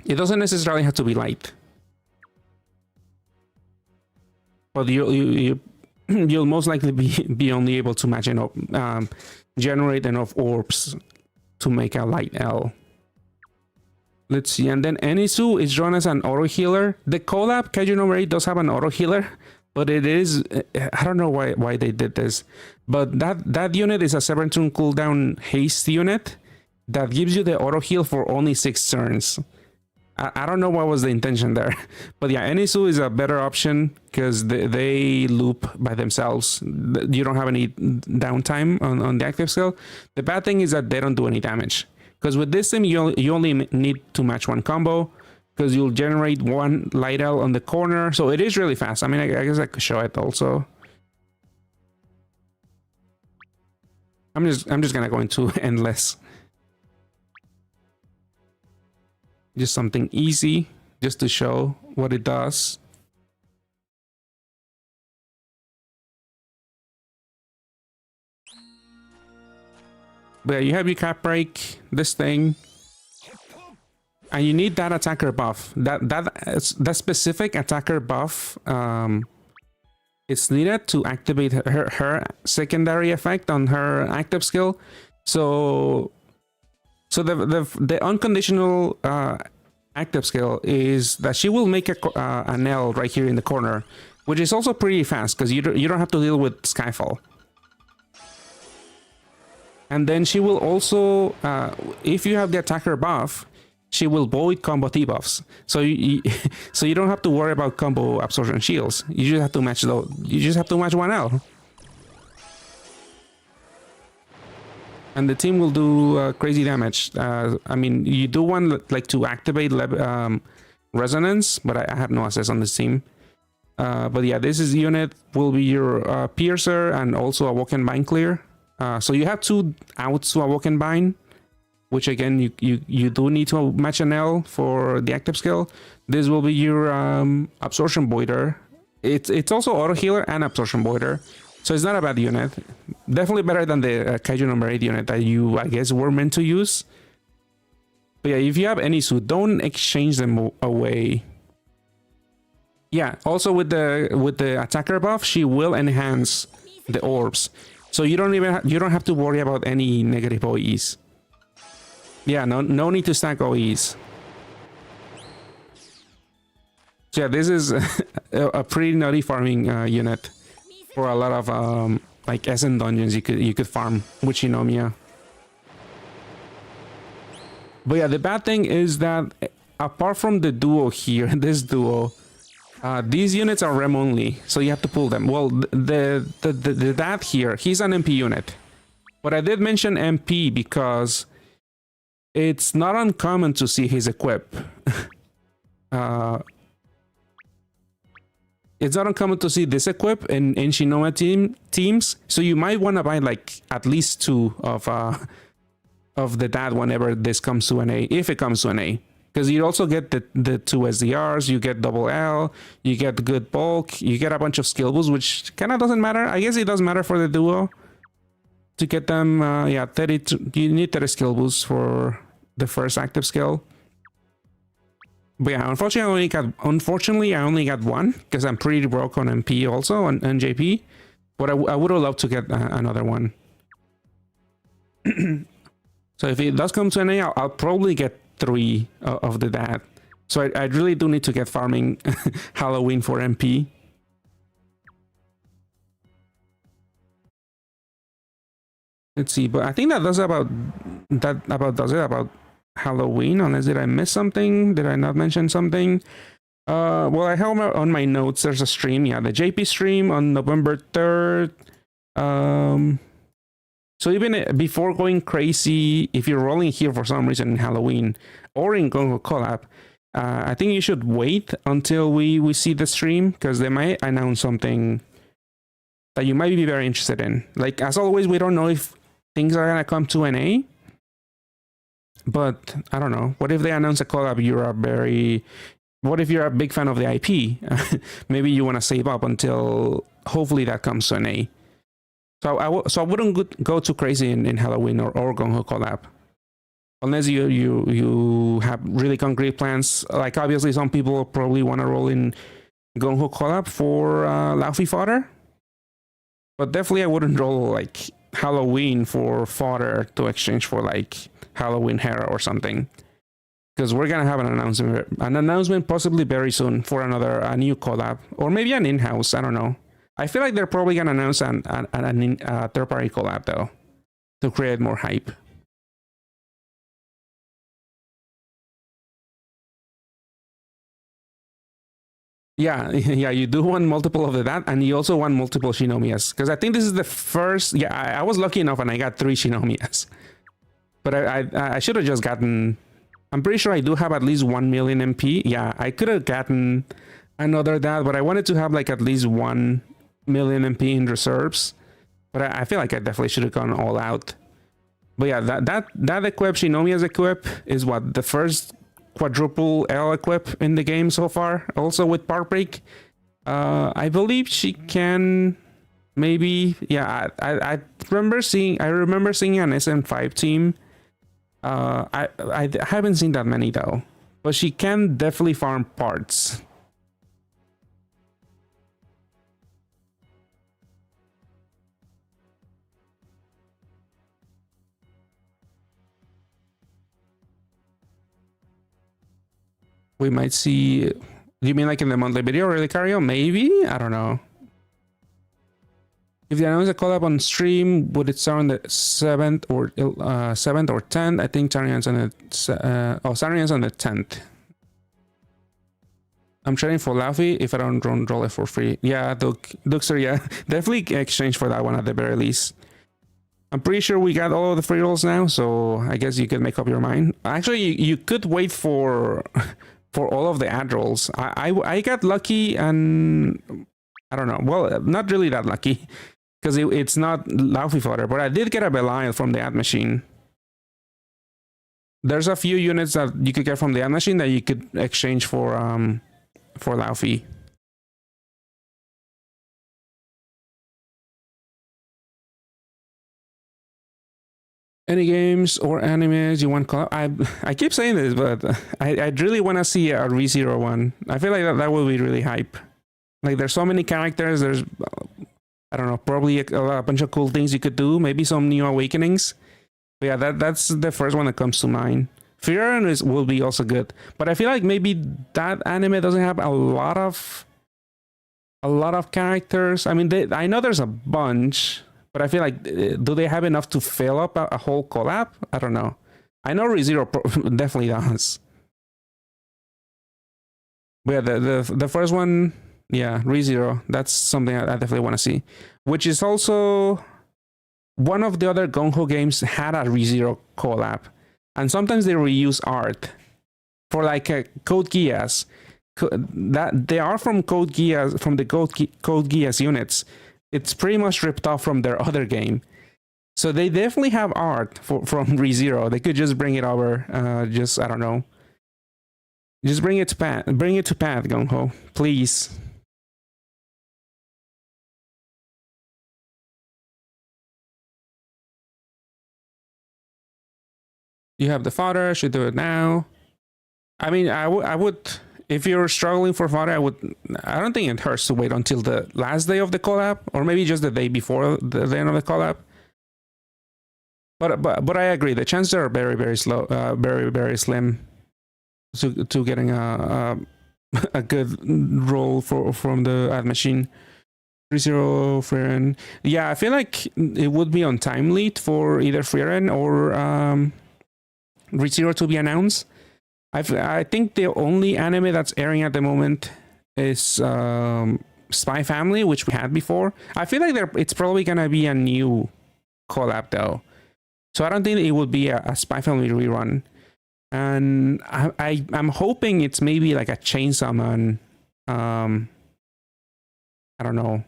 It doesn't necessarily have to be light, but you'll most likely be only able to match enough, generate enough orbs to make a light L. Let's see, and then Enisu is run as an auto healer. The collab Kaiju number 8 does have an auto healer, but it is, I don't know why they did this, but that unit is a 7-turn cooldown haste unit that gives you the auto heal for only 6 turns. I don't know what was the intention there, but yeah, Enisu is a better option because they loop by themselves. You don't have any downtime on the active skill. The bad thing is that they don't do any damage, because with this thing you only need to match 1 combo, because you'll generate 1 light L on the corner, so it is really fast. I mean, I guess I could show it also. I'm just gonna go into endless. Just something easy. just to show what it does. But yeah, you have your cap break, this thing, and you need that attacker buff. That specific attacker buff. It's needed to activate her secondary effect on her active skill. So the unconditional active skill is that she will make an L right here in the corner, which is also pretty fast because you don't have to deal with Skyfall. And then she will also, if you have the attacker buff, she will void combo debuffs. So so you don't have to worry about combo absorption shields. You just have to match one L. And the team will do crazy damage. I mean, you do want like to activate resonance, but I have no access on this team. But yeah, this unit will be your piercer and also Awoken Bind clear. So you have 2 outs to Awoken Bind, which again you do need to match an L for the active skill. This will be your absorption voider. It's also auto healer and absorption voider, so it's not a bad unit. Definitely better than the Kaiju number 8 unit that you, I guess, were meant to use. But yeah, if you have any suit, don't exchange them away. Yeah, also with the attacker buff, she will enhance the orbs, so you don't have to worry about any negative OEs. Yeah, no need to stack OEs. So yeah, this is a pretty nutty farming unit for a lot of like SN dungeons you could farm with Shinomiya. But yeah, the bad thing is that apart from the duo here, this duo, these units are rem only, so you have to pull them. Well, the dad here, he's an MP unit, but I did mention MP because it's not uncommon to see his equip. It's not uncommon to see this equip in Shinomiya teams, so you might want to buy like at least 2 of the dad whenever this comes to an A, if it comes to an A. Because you also get the 2 SDRs, you get double L, you get good bulk, you get a bunch of skill boosts, which kind of doesn't matter. I guess it does matter for the duo to get them. Yeah, 30. You need 30 skill boosts for the first active skill. But yeah, unfortunately, I only got 1 because I'm pretty broke on MP also on JP. But I would have loved to get another one. So if it does come to an A, I'll probably get 3 of the dad. So I really do need to get farming Halloween for MP. Let's see, but I think that does about Halloween, unless did I miss something? Did I not mention something? Well, I have on my notes, there's a stream, yeah, the JP stream on November 3rd. So even before going crazy, if you're rolling here for some reason in Halloween or in Gongo Collab, I think you should wait until we see the stream, because they might announce something that you might be very interested in. Like, as always, we don't know if things are gonna come to an A, but I don't know. What if they announce a collab? What if you're a big fan of the IP? Maybe you want to save up until hopefully that comes to an A. So I wouldn't go too crazy in Halloween or Gongo Collab, unless you have really concrete plans. Like, obviously some people probably want to roll in Gongo Collab for Laufey fodder, but definitely I wouldn't roll like Halloween for fodder to exchange for like Halloween Hera or something, because we're gonna have an announcement possibly very soon for a new collab, or maybe an in-house. I don't know. I feel like they're probably gonna announce a third-party collab though, to create more hype. Yeah, you do want multiple of that, and you also want multiple Shinomiyas, because I think this is the first. Yeah, I was lucky enough and I got 3 Shinomiyas, but I should have just gotten. I'm pretty sure I do have at least 1 million MP. Yeah, I could have gotten another that, but I wanted to have like at least 1 million MP in reserves. But I feel like I definitely should have gone all out. But yeah, that equip, Shinomiya's equip, is what the first quadruple L equip in the game so far. Also with Part Break, I believe she can maybe. Yeah, I remember seeing an SM5 team. I haven't seen that many though, but she can definitely farm parts. We might see. You mean like in the monthly video, really, Cario? Maybe? I don't know. If they announce a collab on stream, would it start on the 7th or 10th? I think Sarian's on the Sarian's on the 10th. I'm trading for Laufey if I don't roll it for free. Yeah, Duxer, yeah. Definitely exchange for that one at the very least. I'm pretty sure we got all of the free rolls now, so I guess you could make up your mind. Actually, you could wait for all of the ad rolls. I got lucky and I don't know. Well, not really that lucky because it's not Laufey fodder, but I did get a Belial from the ad machine. There's a few units that you could get from the ad machine that you could exchange for Laufey. Any games or animes you want to call? I keep saying this, but I really want to see a ReZero one. I feel like that will be really hype. Like there's so many characters. There's I don't know, probably a bunch of cool things you could do. Maybe some new awakenings. But yeah, that's the first one that comes to mind. Frieren will be also good, but I feel like maybe that anime doesn't have a lot of characters. I mean, I know there's a bunch. But I feel like, do they have enough to fill up a whole collab? I don't know. I know ReZero definitely does. But yeah, the first one, yeah, ReZero, that's something I definitely want to see. Which is also one of the other Gung-Ho games had a ReZero collab. And sometimes they reuse art for like Code Geass. That they are from Code Geass, from the Code Geass units. It's pretty much ripped off from their other game. So they definitely have art from ReZero. They could just bring it over. I don't know. Just bring it to Path. Bring it to Path, Gung-Ho. Please. You have the fodder. Should do it now. I mean, I would. If you're struggling for fodder, I don't think it hurts to wait until the last day of the collab, or maybe just the day before the end of the collab. But I agree, the chances are very, very slow, very slim to getting a good roll from the ad machine. 3-0 Frieren. Yeah, I feel like it would be untimely for either Frieren or ReZero to be announced. I think the only anime that's airing at the moment is Spy Family, which we had before. I feel like it's probably gonna be a new collab though, so I don't think it would be a Spy Family rerun. And I'm hoping it's maybe like a Chainsaw Man. I don't know.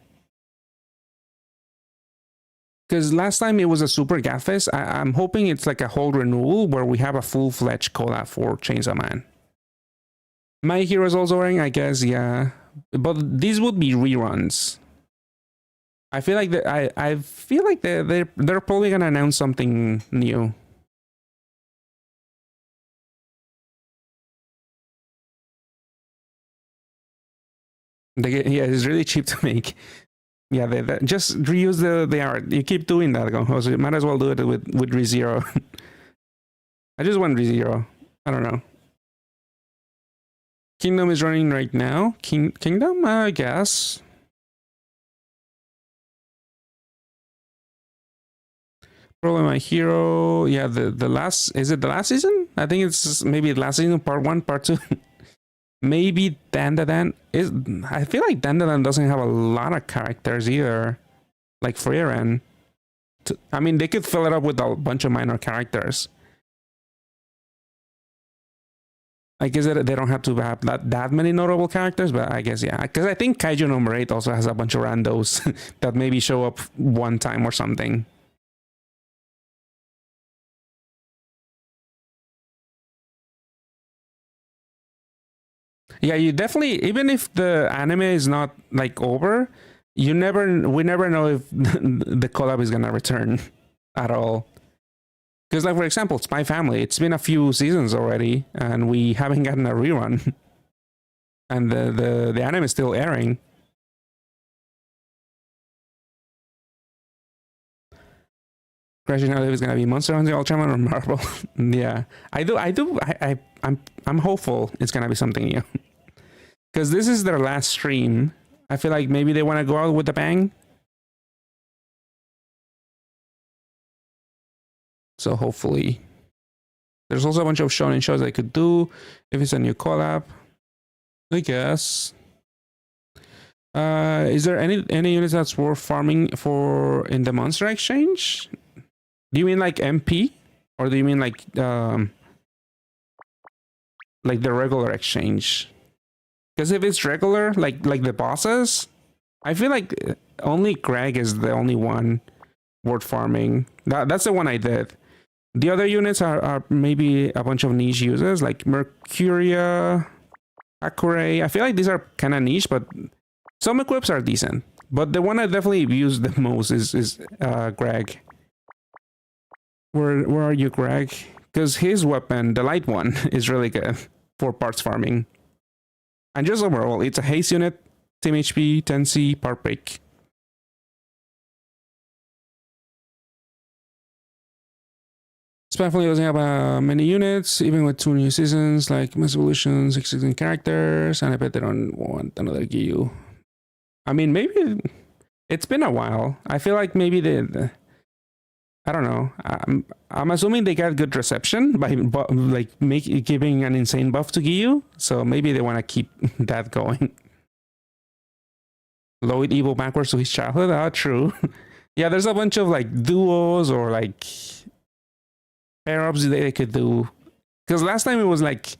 Because last time it was a Super Gatfest, I'm hoping it's like a whole renewal where we have a full-fledged collab for Chainsaw Man. My Hero's also wearing, I guess, yeah. But these would be reruns. I feel like I feel like they're probably gonna announce something new. Yeah, it's really cheap to make. Yeah, just reuse the art. You keep doing that, so you might as well do it with ReZero. I just want ReZero. I don't know. Kingdom is running right now. Kingdom, I guess. Probably My Hero. Yeah, the last, is it the last season? I think it's maybe the last season, part 1, part 2. Maybe Dandadan is. I feel like Dandadan doesn't have a lot of characters either, like Frieren. I mean, they could fill it up with a bunch of minor characters. I guess that they don't have to have that many notable characters, but I guess yeah. Because I think Kaiju number 8 also has a bunch of randos that maybe show up one time or something. Yeah, you definitely, even if the anime is not like over, we never know if the collab is gonna return at all. Because, like, for example, Spy Family, it's been a few seasons already, and we haven't gotten a rerun, and the anime is still airing. Question if it's gonna be Monster Hunter Ultraman or Marvel. Yeah, I'm hopeful it's gonna be something new. Because this is their last stream. I feel like maybe they want to go out with a bang. So hopefully. There's also a bunch of shonen shows they could do if it's a new collab, I guess. Is there any units that's worth farming for in the monster exchange? Do you mean like MP? Or do you mean like the regular exchange? Because if it's regular, like the bosses, I feel like only Greg is the only one worth farming. That's the one I did. The other units are maybe a bunch of niche users, like Mercuria, Akure. I feel like these are kind of niche, but some equips are decent. But the one I definitely use the most is Greg. Where are you, Greg? Because his weapon, the light one, is really good for parts farming. And just overall, it's a haste unit, team HP, 10C, part break. Spy Family doesn't have many units, even with 2 new seasons, like Mass Evolution, 16 characters, and I bet they don't want another Gyu. I mean, maybe it's been a while. I feel like maybe I don't know. I'm assuming they got good reception by like giving an insane buff to Gyu, so maybe they want to keep that going. Load evil backwards to his childhood. Ah, true. Yeah, there's a bunch of like duos or like pair-ups they could do. Because last time it was like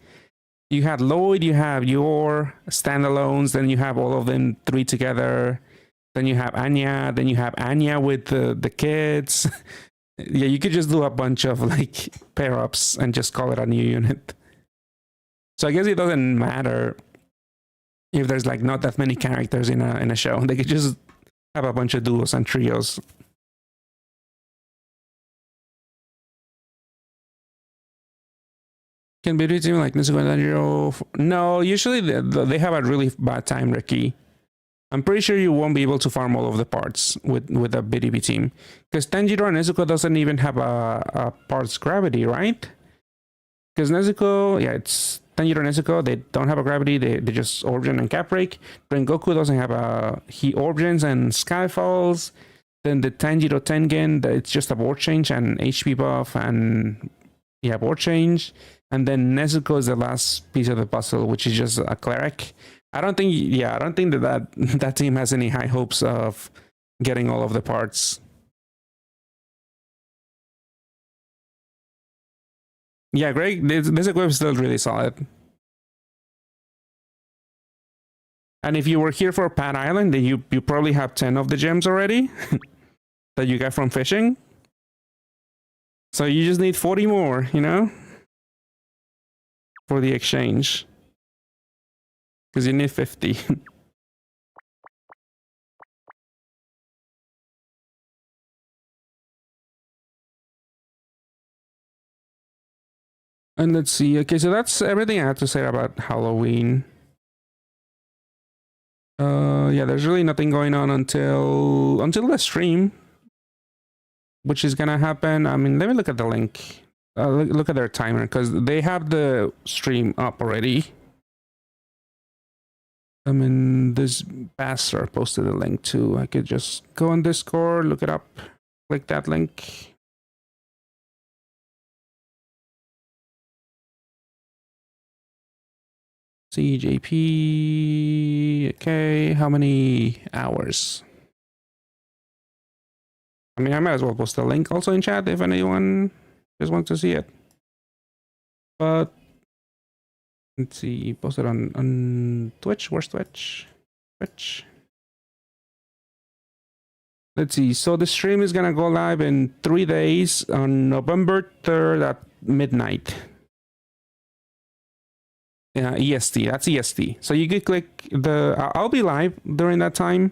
you had Lloyd, you have your standalones, then you have all of them 3 together. Then you have Anya, then you have Anya with the kids. Yeah, you could just do a bunch of like pair-ups and just call it a new unit. So I guess it doesn't matter if there's like not that many characters in a show. They could just have a bunch of duos and trios. Can be team like Nezuko and Tanjiro? No, usually they have a really bad time, Ricky. I'm pretty sure you won't be able to farm all of the parts with a BDB team. Because Tanjiro and Nezuko doesn't even have a parts gravity, right? Because Nezuko, yeah, it's Tanjiro and Nezuko, they don't have a gravity, they just Origin and Cap Break. Rengoku doesn't have he Origins and Skyfalls. Then the Tanjiro Tengen, it's just a board change and HP buff and yeah, board change. And then Nezuko is the last piece of the puzzle, which is just a cleric. I don't think that team has any high hopes of getting all of the parts. Yeah, Greg, this equip is still really solid. And if you were here for Pat Island, then you probably have 10 of the gems already that you got from fishing. So you just need 40 more, you know, for the exchange. Because you need 50. And let's see. Okay, so that's everything I have to say about Halloween. Yeah, there's really nothing going on until the stream, which is gonna happen. I mean, let me look at the link. Look at their timer because they have the stream up already. I mean, this bastard posted a link too. I could just go on Discord, look it up, click that link. CJP. Okay, how many hours? I mean, I might as well post a link also in chat if anyone just wants to see it. But let's see, posted on Twitch. Where's Twitch? Twitch. Let's see. So the stream is gonna go live in 3 days on November 3rd at midnight. EST. That's EST. So you could click the. I'll be live during that time,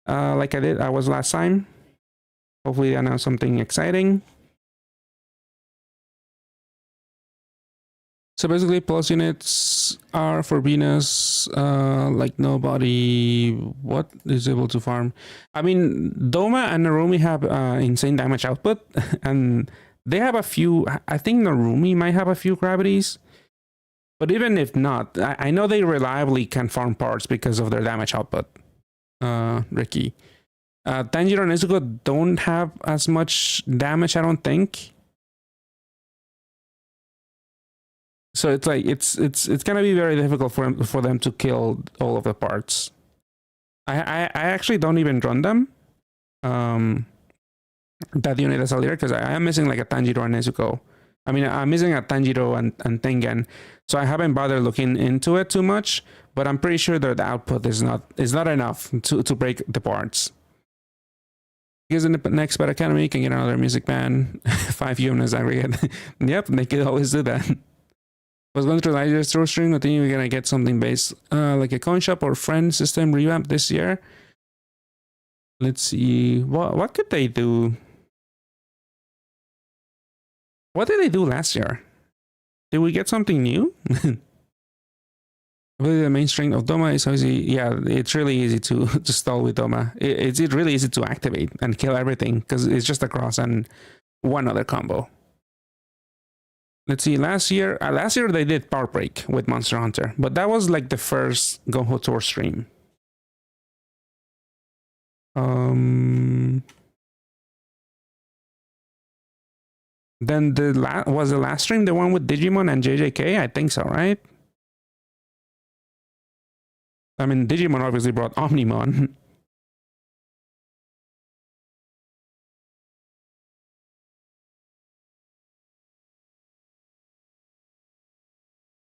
like I was last time. Hopefully, I announce something exciting. So basically, plus units are for Venus, like nobody what is able to farm. I mean, Doma and Narumi have insane damage output, and they have a few. I think Narumi might have a few gravities, but even if not, I know they reliably can farm parts because of their damage output. Ricky, Tanjiro and Nezuko don't have as much damage, I don't think. So it's like it's gonna be very difficult for them to kill all of the parts. I actually don't even run them. That unit as a leader because I am missing like a Tanjiro and Nezuko. I mean, I'm missing a Tanjiro and Tengen, so I haven't bothered looking into it too much. But I'm pretty sure that the output is not enough to break the parts. Because in the next Bad Academy, you can get another music band, 5 units aggregate. Yep, they could always do that. I was going through the Lighter Store stream. I think we're gonna get something based like a coin shop or friend system revamp this year. Let's see. What could they do? What did they do last year? Did we get something new? I believe the main strength of Doma is obviously, yeah, it's really easy to stall with Doma. It's really easy to activate and kill everything because it's just a cross and one other combo. Let's see, last year they did Power Break with Monster Hunter, but that was like the first Go-Ho Tour stream. Then was the last stream the one with Digimon and JJK? I think so, right? I mean, Digimon obviously brought Omnimon.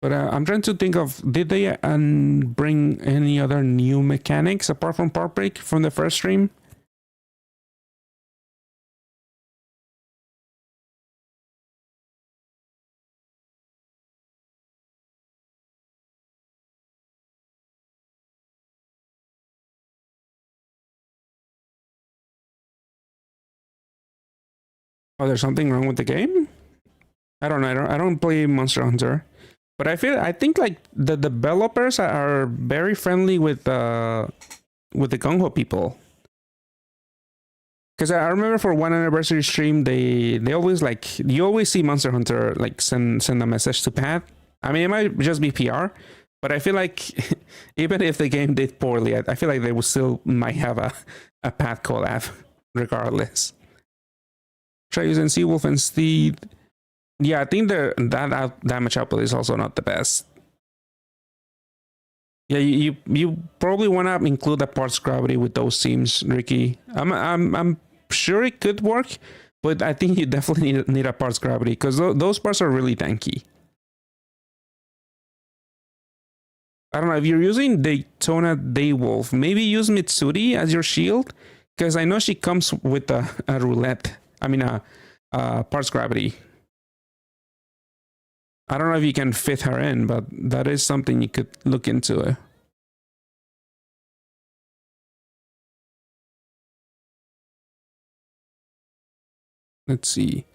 But I'm trying to think of, did they bring any other new mechanics apart from Power Break from the first stream? Oh, there's something wrong with the game? I don't know. I don't play Monster Hunter. But I think like the developers are very friendly with the Gung-Ho people. Because I remember for one anniversary stream, they always like, you always see Monster Hunter like send a message to Pat. I mean, it might just be PR, but I feel like even if the game did poorly, I feel like they will still might have a Pat collab regardless. Try using Seawolf and Steed. Yeah, I think that damage output is also not the best. Yeah, you probably want to include the parts gravity with those teams, Ricky. I'm sure it could work, but I think you definitely need a parts gravity because those parts are really tanky. I don't know if you're using Daytona Daywolf, maybe use Mitsuri as your shield because I know she comes with a roulette. I mean a parts gravity. I don't know if you can fit her in, but that is something you could look into. Let's see.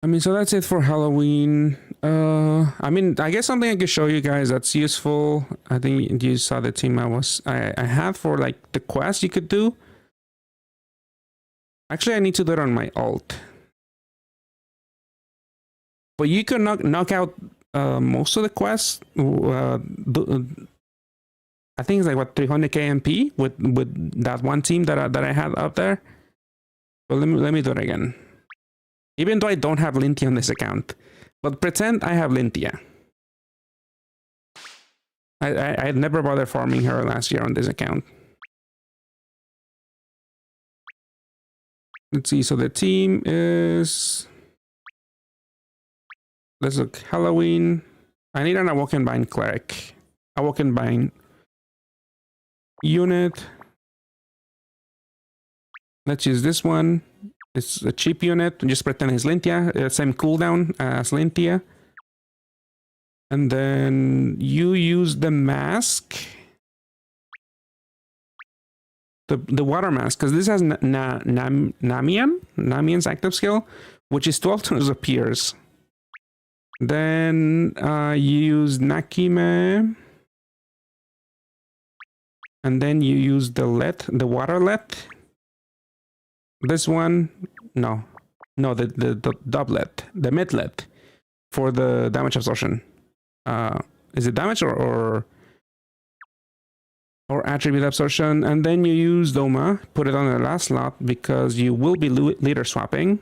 I mean, so that's it for Halloween. I mean, I guess something I could show you guys that's useful. I think you saw the team I had for like the quest you could do. Actually, I need to do it on my alt. But you can knock out most of the quests. I think it's like what 300k MP with that one team that I had up there. But let me do it again. Even though I don't have Lintia on this account, but pretend I have Lintia. I never bothered farming her last year on this account. Let's see. So the team is. Let's look. Halloween. I need an Awoken Bind Cleric. Awoken Bind unit. Let's use this one. It's a cheap unit. Just pretend it's Lintia. Same cooldown as Lintia. And then you use the mask. The water mask, because this has Namian's active skill, which is 12 turns of Pierce. Then you use Nakime. And then you use the water let. This one, no, the doublet, the midlet for the damage absorption. Is it damage or attribute absorption? And then you use Doma, put it on the last slot because you will be leader swapping.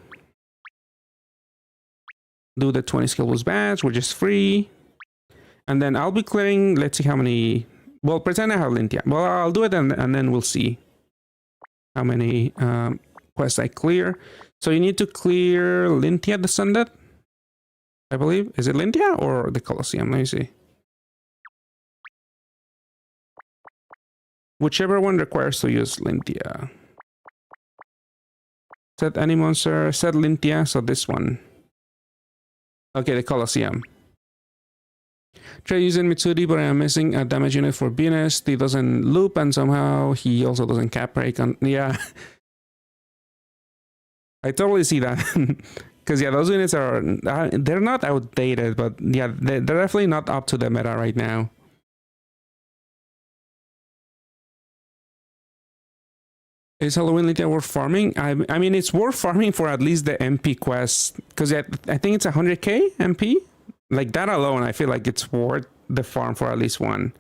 Do the 20 skill boost badge, which is free. And then I'll be clearing, let's see how many. Well, pretend I have Lintia. Well, I'll do it and then we'll see how many quests I clear. So you need to clear Lintia the Sundead, I believe. Is it Lintia or the Colosseum? Let me see. Whichever one requires to use Lintia. Set any monster, set Lintia, so this one. Okay, the Colosseum. Try using Mitsuri, but I am missing a damage unit for Venus. He doesn't loop, and somehow he also doesn't cap break on. Yeah, I totally see that. Because yeah, those units are they're not outdated, but yeah, they're definitely not up to the meta right now. Is Halloween Lintia worth farming? I mean, it's worth farming for at least the MP quest, because I think it's 100k MP. Like that alone, I feel like it's worth the farm for at least one.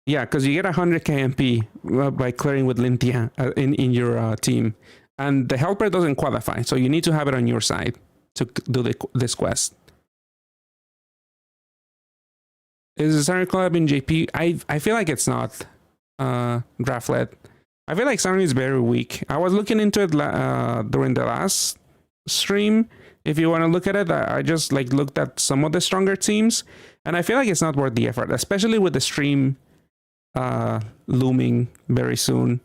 Yeah, because you get 100k MP by clearing with Lintia in your team. And the helper doesn't qualify, so you need to have it on your side to do this quest. Is the Sunray collab in JP? I feel like it's not draft-led. I feel like Sunray is very weak. I was looking into it during the last stream. If you want to look at it, I just like looked at some of the stronger teams, and I feel like it's not worth the effort, especially with the stream looming very soon.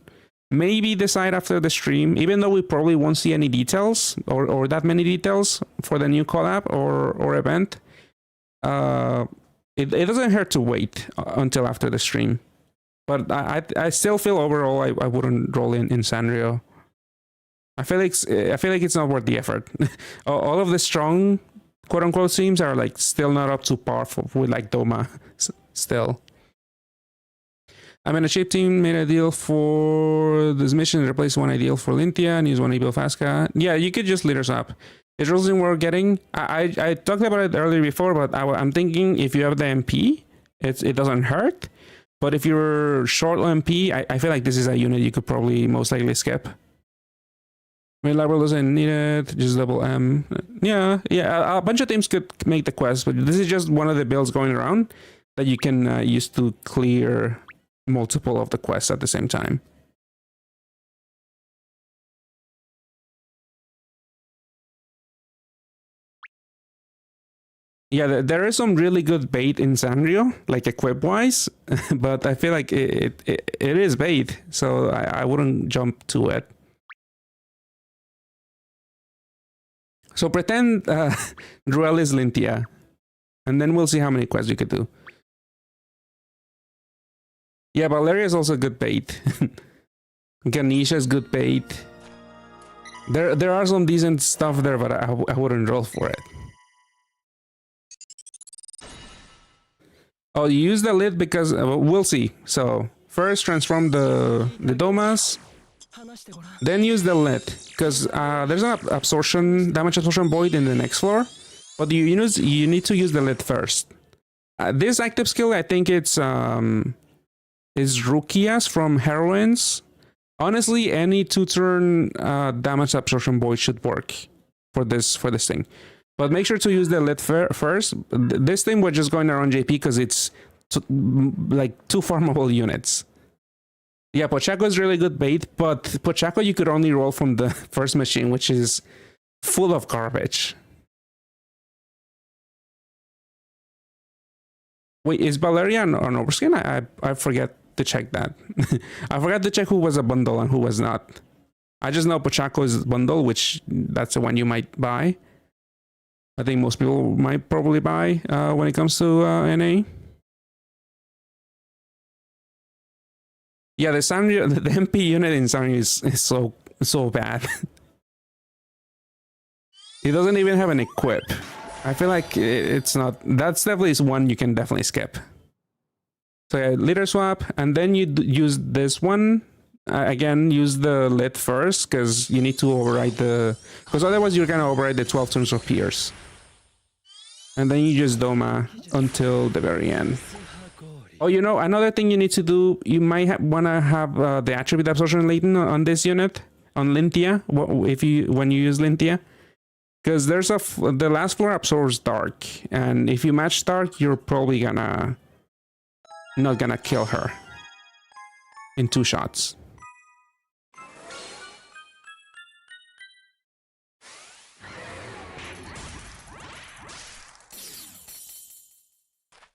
Maybe decide after the stream, even though we probably won't see any details or that many details for the new collab or event. It doesn't hurt to wait until after the stream. But I still feel overall I wouldn't roll in Sanrio. I feel like it's not worth the effort. All of the strong quote unquote teams are like still not up to par with like Doma still. I'm in a cheap team, made a deal for this mission, replace one ideal for Lintia and use one Abel Fasca. Yeah, you could just leader swap. It rules in we're getting. I talked about it earlier before, but I'm thinking if you have the MP, it doesn't hurt. But if you're short on MP, I feel like this is a unit you could probably most likely skip. Main library doesn't need it, just double M. Yeah, a bunch of teams could make the quest, but this is just one of the builds going around that you can use to clear multiple of the quests at the same time. Yeah, there is some really good bait in Sanrio, like equip-wise, but I feel like it is bait, so I wouldn't jump to it. So pretend Druel is Lintia, and then we'll see how many quests you could do. Yeah, Valeria is also good bait. Ganesha is good bait. There are some decent stuff there, but I wouldn't roll for it. Oh, you use the lid because we'll see. So first transform the Domas, then use the lid because there's an damage absorption void in the next floor, but you need to use the lid first. This active skill, I think it's is Rukia's from Heroines. Honestly, any 2-turn damage absorption void should work for this thing. But make sure to use the lid first. This thing we're just going around JP because it's like 2 farmable units. Yeah, Pochaco is really good bait, but Pochaco you could only roll from the first machine, which is full of garbage. Wait, is Valeria on Overskin? I forget to check that. I forgot to check who was a bundle and who was not. I just know Pochaco is bundle, which that's the one you might buy. I think most people might probably buy when it comes to NA. Yeah, the Sanrio, the MP unit in Sanrio is so bad. It doesn't even have an equip. I feel like it's not. That's definitely one you can definitely skip. So yeah, leader swap, and then you use this one. Again, use the lit first because you need to override the. Because otherwise you're gonna override the 12 turns of Pierce. And then you just Doma until the very end. Oh, you know, another thing you need to do, you might want to have the attribute absorption latent on this unit, on Lintia, when you use Lintia. Because there's the last floor absorbs dark, and if you match dark, you're probably not gonna kill her in 2 shots.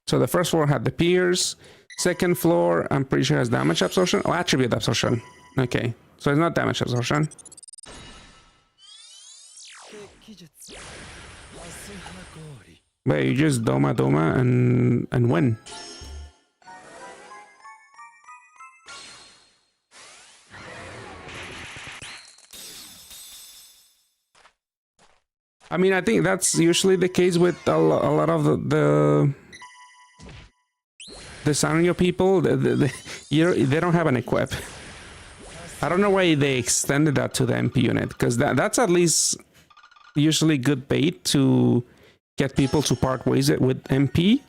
So the first floor had the Pierce. Second floor, I'm pretty sure has damage absorption. Oh, attribute absorption. Okay, so it's not damage absorption. But you just Doma and win. I mean, I think that's usually the case with a lot of the Sanrio people. They don't have an equip. I don't know why they extended that to the MP unit, because that's at least usually good bait to get people to part ways with MP,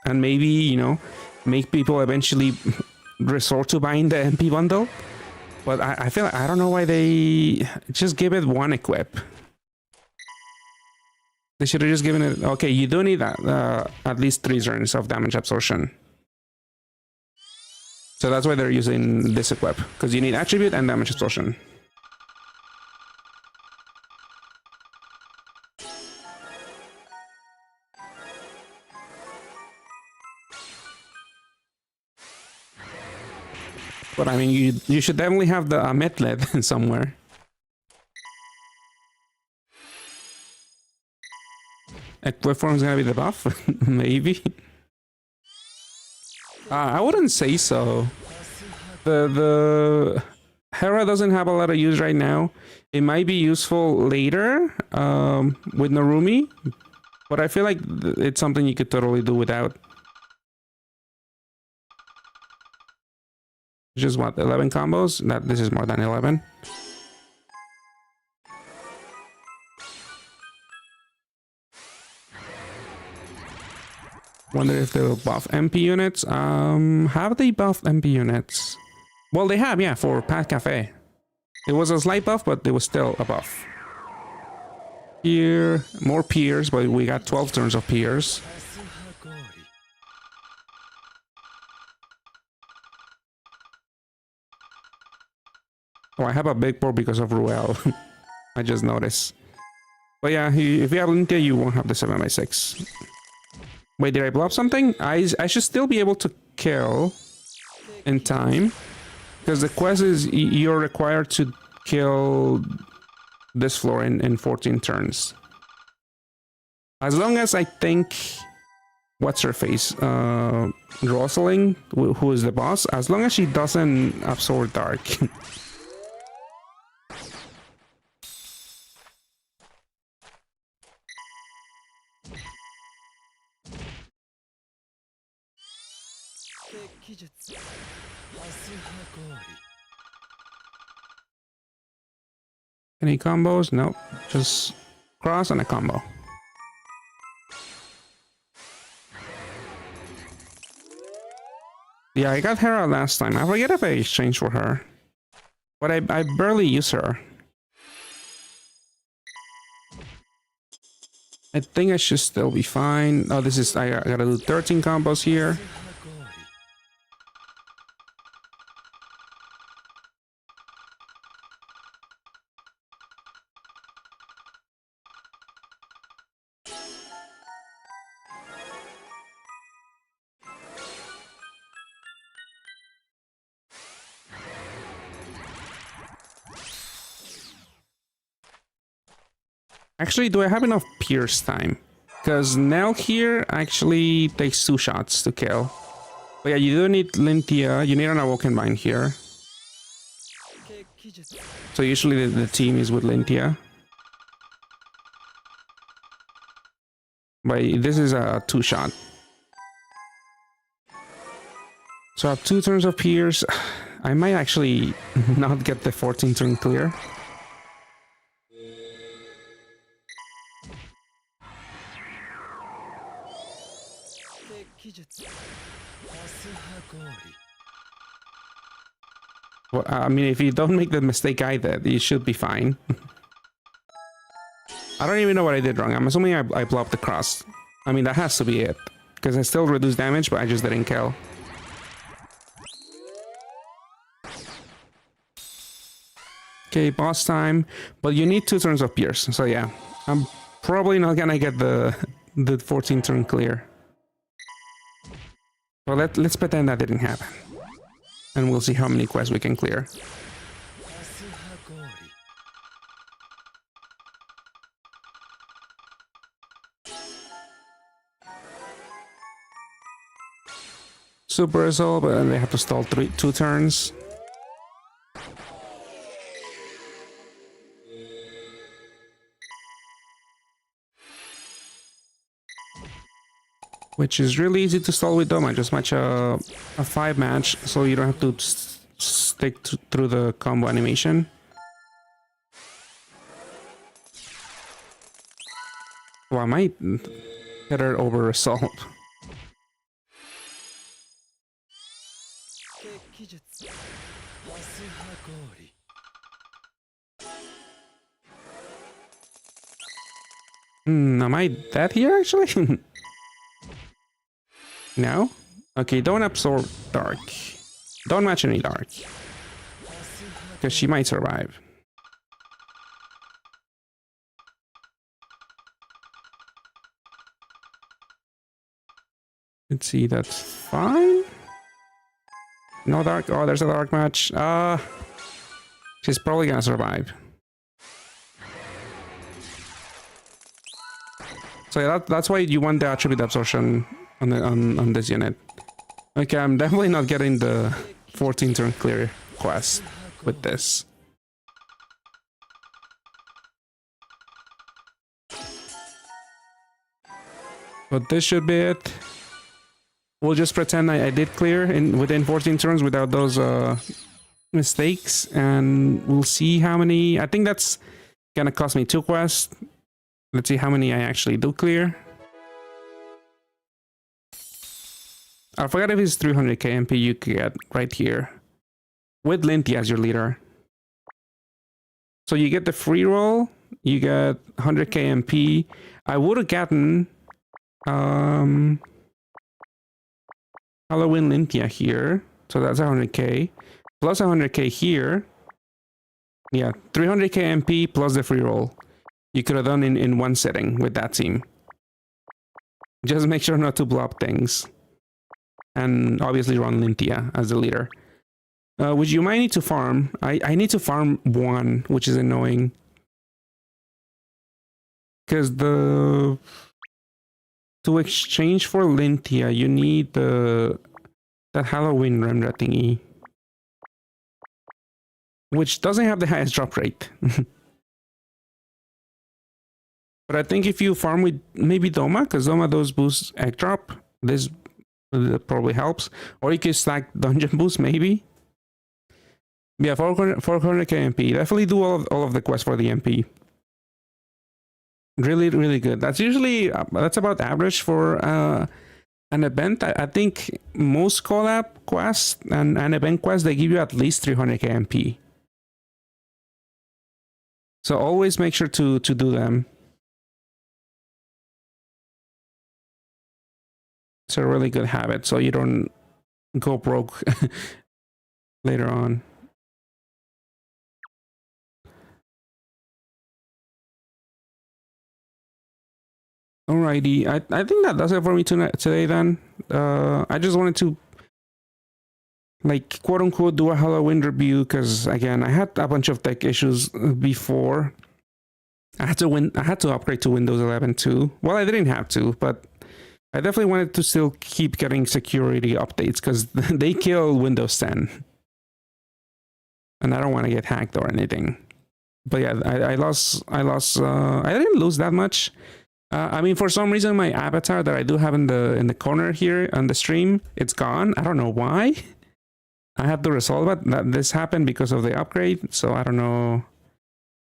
and maybe, you know, make people eventually resort to buying the MP bundle. But I feel like, I don't know why they just give it one equip. They should have just given it. Okay, you do need that at least 3 turns of damage absorption. So that's why they're using this equip, because you need attribute and damage absorption. But I mean, you should definitely have the Ametlet somewhere. Equip form is gonna be the buff, maybe. I wouldn't say so. The Hera doesn't have a lot of use right now. It might be useful later with Narumi, but I feel like it's something you could totally do without. Just what, 11 combos? This is more than 11. Wonder if they'll buff MP units. Have they buffed MP units? Well, they have, yeah, for Pat Cafe. It was a slight buff, but it was still a buff. Here, more Piers, but we got 12 turns of Piers. Oh, I have a big board because of Ruel. I just noticed. But yeah, if you have Lintia, you won't have the 7x6. Wait, did I blow up something? I should still be able to kill in time. Because the quest is you're required to kill this floor in 14 turns. As long as I think... What's her face? Rosalind, who is the boss. As long as she doesn't absorb dark. Any combos? Nope. Just cross and a combo. Yeah, I got Hera last time. I forget if I exchanged for her. But I barely use her. I think I should still be fine. Oh, this is... I gotta do 13 combos here. Actually, do I have enough Pierce time? Because Nell here actually takes 2 shots to kill. But yeah, you do need Lintia. You need an Awoken Bind here. So usually the team is with Lintia. But this is a 2-shot. So I have 2 turns of Pierce. I might actually not get the 14 turn clear. Well, I mean, if you don't make the mistake I did, you should be fine. I don't even know what I did wrong. I'm assuming I blocked the cross. I mean, that has to be it. Because I still reduce damage, but I just didn't kill. Okay, boss time. But you need 2 turns of Pierce. So yeah, I'm probably not gonna get the 14 turn clear. Well, let's pretend that didn't happen. And we'll see how many quests we can clear. Super Assault, but then they have to stall 2 turns. Which is really easy to stall with Doma. Just match a 5 match, so you don't have to stick through the combo animation. Well, I might hit her over Assault. Am I dead here actually? No? Okay, don't absorb dark. Don't match any dark. Because she might survive. Let's see, that's fine. No dark. Oh, there's a dark match. She's probably gonna survive. So yeah, that's why you want the attribute absorption on this unit. Okay, I'm definitely not getting the 14 turn clear quest with this. But this should be it. We'll just pretend I did clear within 14 turns without those mistakes, and we'll see how many. I think that's gonna cost me 2 quests. Let's see how many I actually do clear. I forgot if it's 300k MP you could get right here with Linty as your leader. So you get the free roll, you get 100k MP. I would have gotten Halloween Lintia here, so that's 100k plus 100k here. Yeah, 300k MP plus the free roll. You could have done in one sitting with that team. Just make sure not to blob things. And obviously run Lintia as the leader. Which you might need to farm. I need to farm 1, which is annoying. Because to exchange for Lintia, you need that Halloween Remra thingy. Which doesn't have the highest drop rate. But I think if you farm with maybe Doma, because Doma does boost egg drop, this probably helps. Or you can stack dungeon boost, maybe. Yeah, 400k MP. Definitely do all of the quests for the MP. Really, really good. That's usually, that's about average for an event. I think most collab quests and event quests, they give you at least 300k MP. So always make sure to do them. It's a really good habit, so you don't go broke later on. Alrighty, I think that does it for me today then. I just wanted to, like, quote unquote, do a Halloween review because, again, I had a bunch of tech issues before. I had to upgrade to Windows 11 too. Well, I didn't have to, but I definitely wanted to still keep getting security updates because they kill Windows 10. And I don't want to get hacked or anything. But yeah, I didn't lose that much. I mean, for some reason, my avatar that I do have in the corner here on the stream, it's gone. I don't know why. I have to resolve it. That this happened because of the upgrade, so I don't know.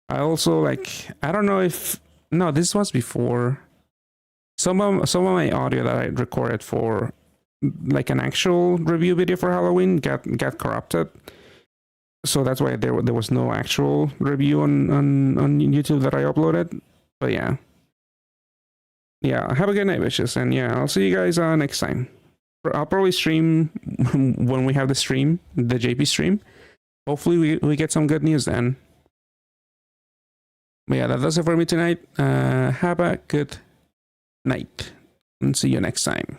I also I don't know if this was before. Some of my audio that I recorded for like an actual review video for Halloween got corrupted. So that's why there was no actual review on YouTube that I uploaded. But yeah. Yeah, have a good night, bitches. And yeah, I'll see you guys next time. I'll probably stream when we have the stream, the JP stream. Hopefully we get some good news then. But yeah, that does it for me tonight. Have a good night and see you next time.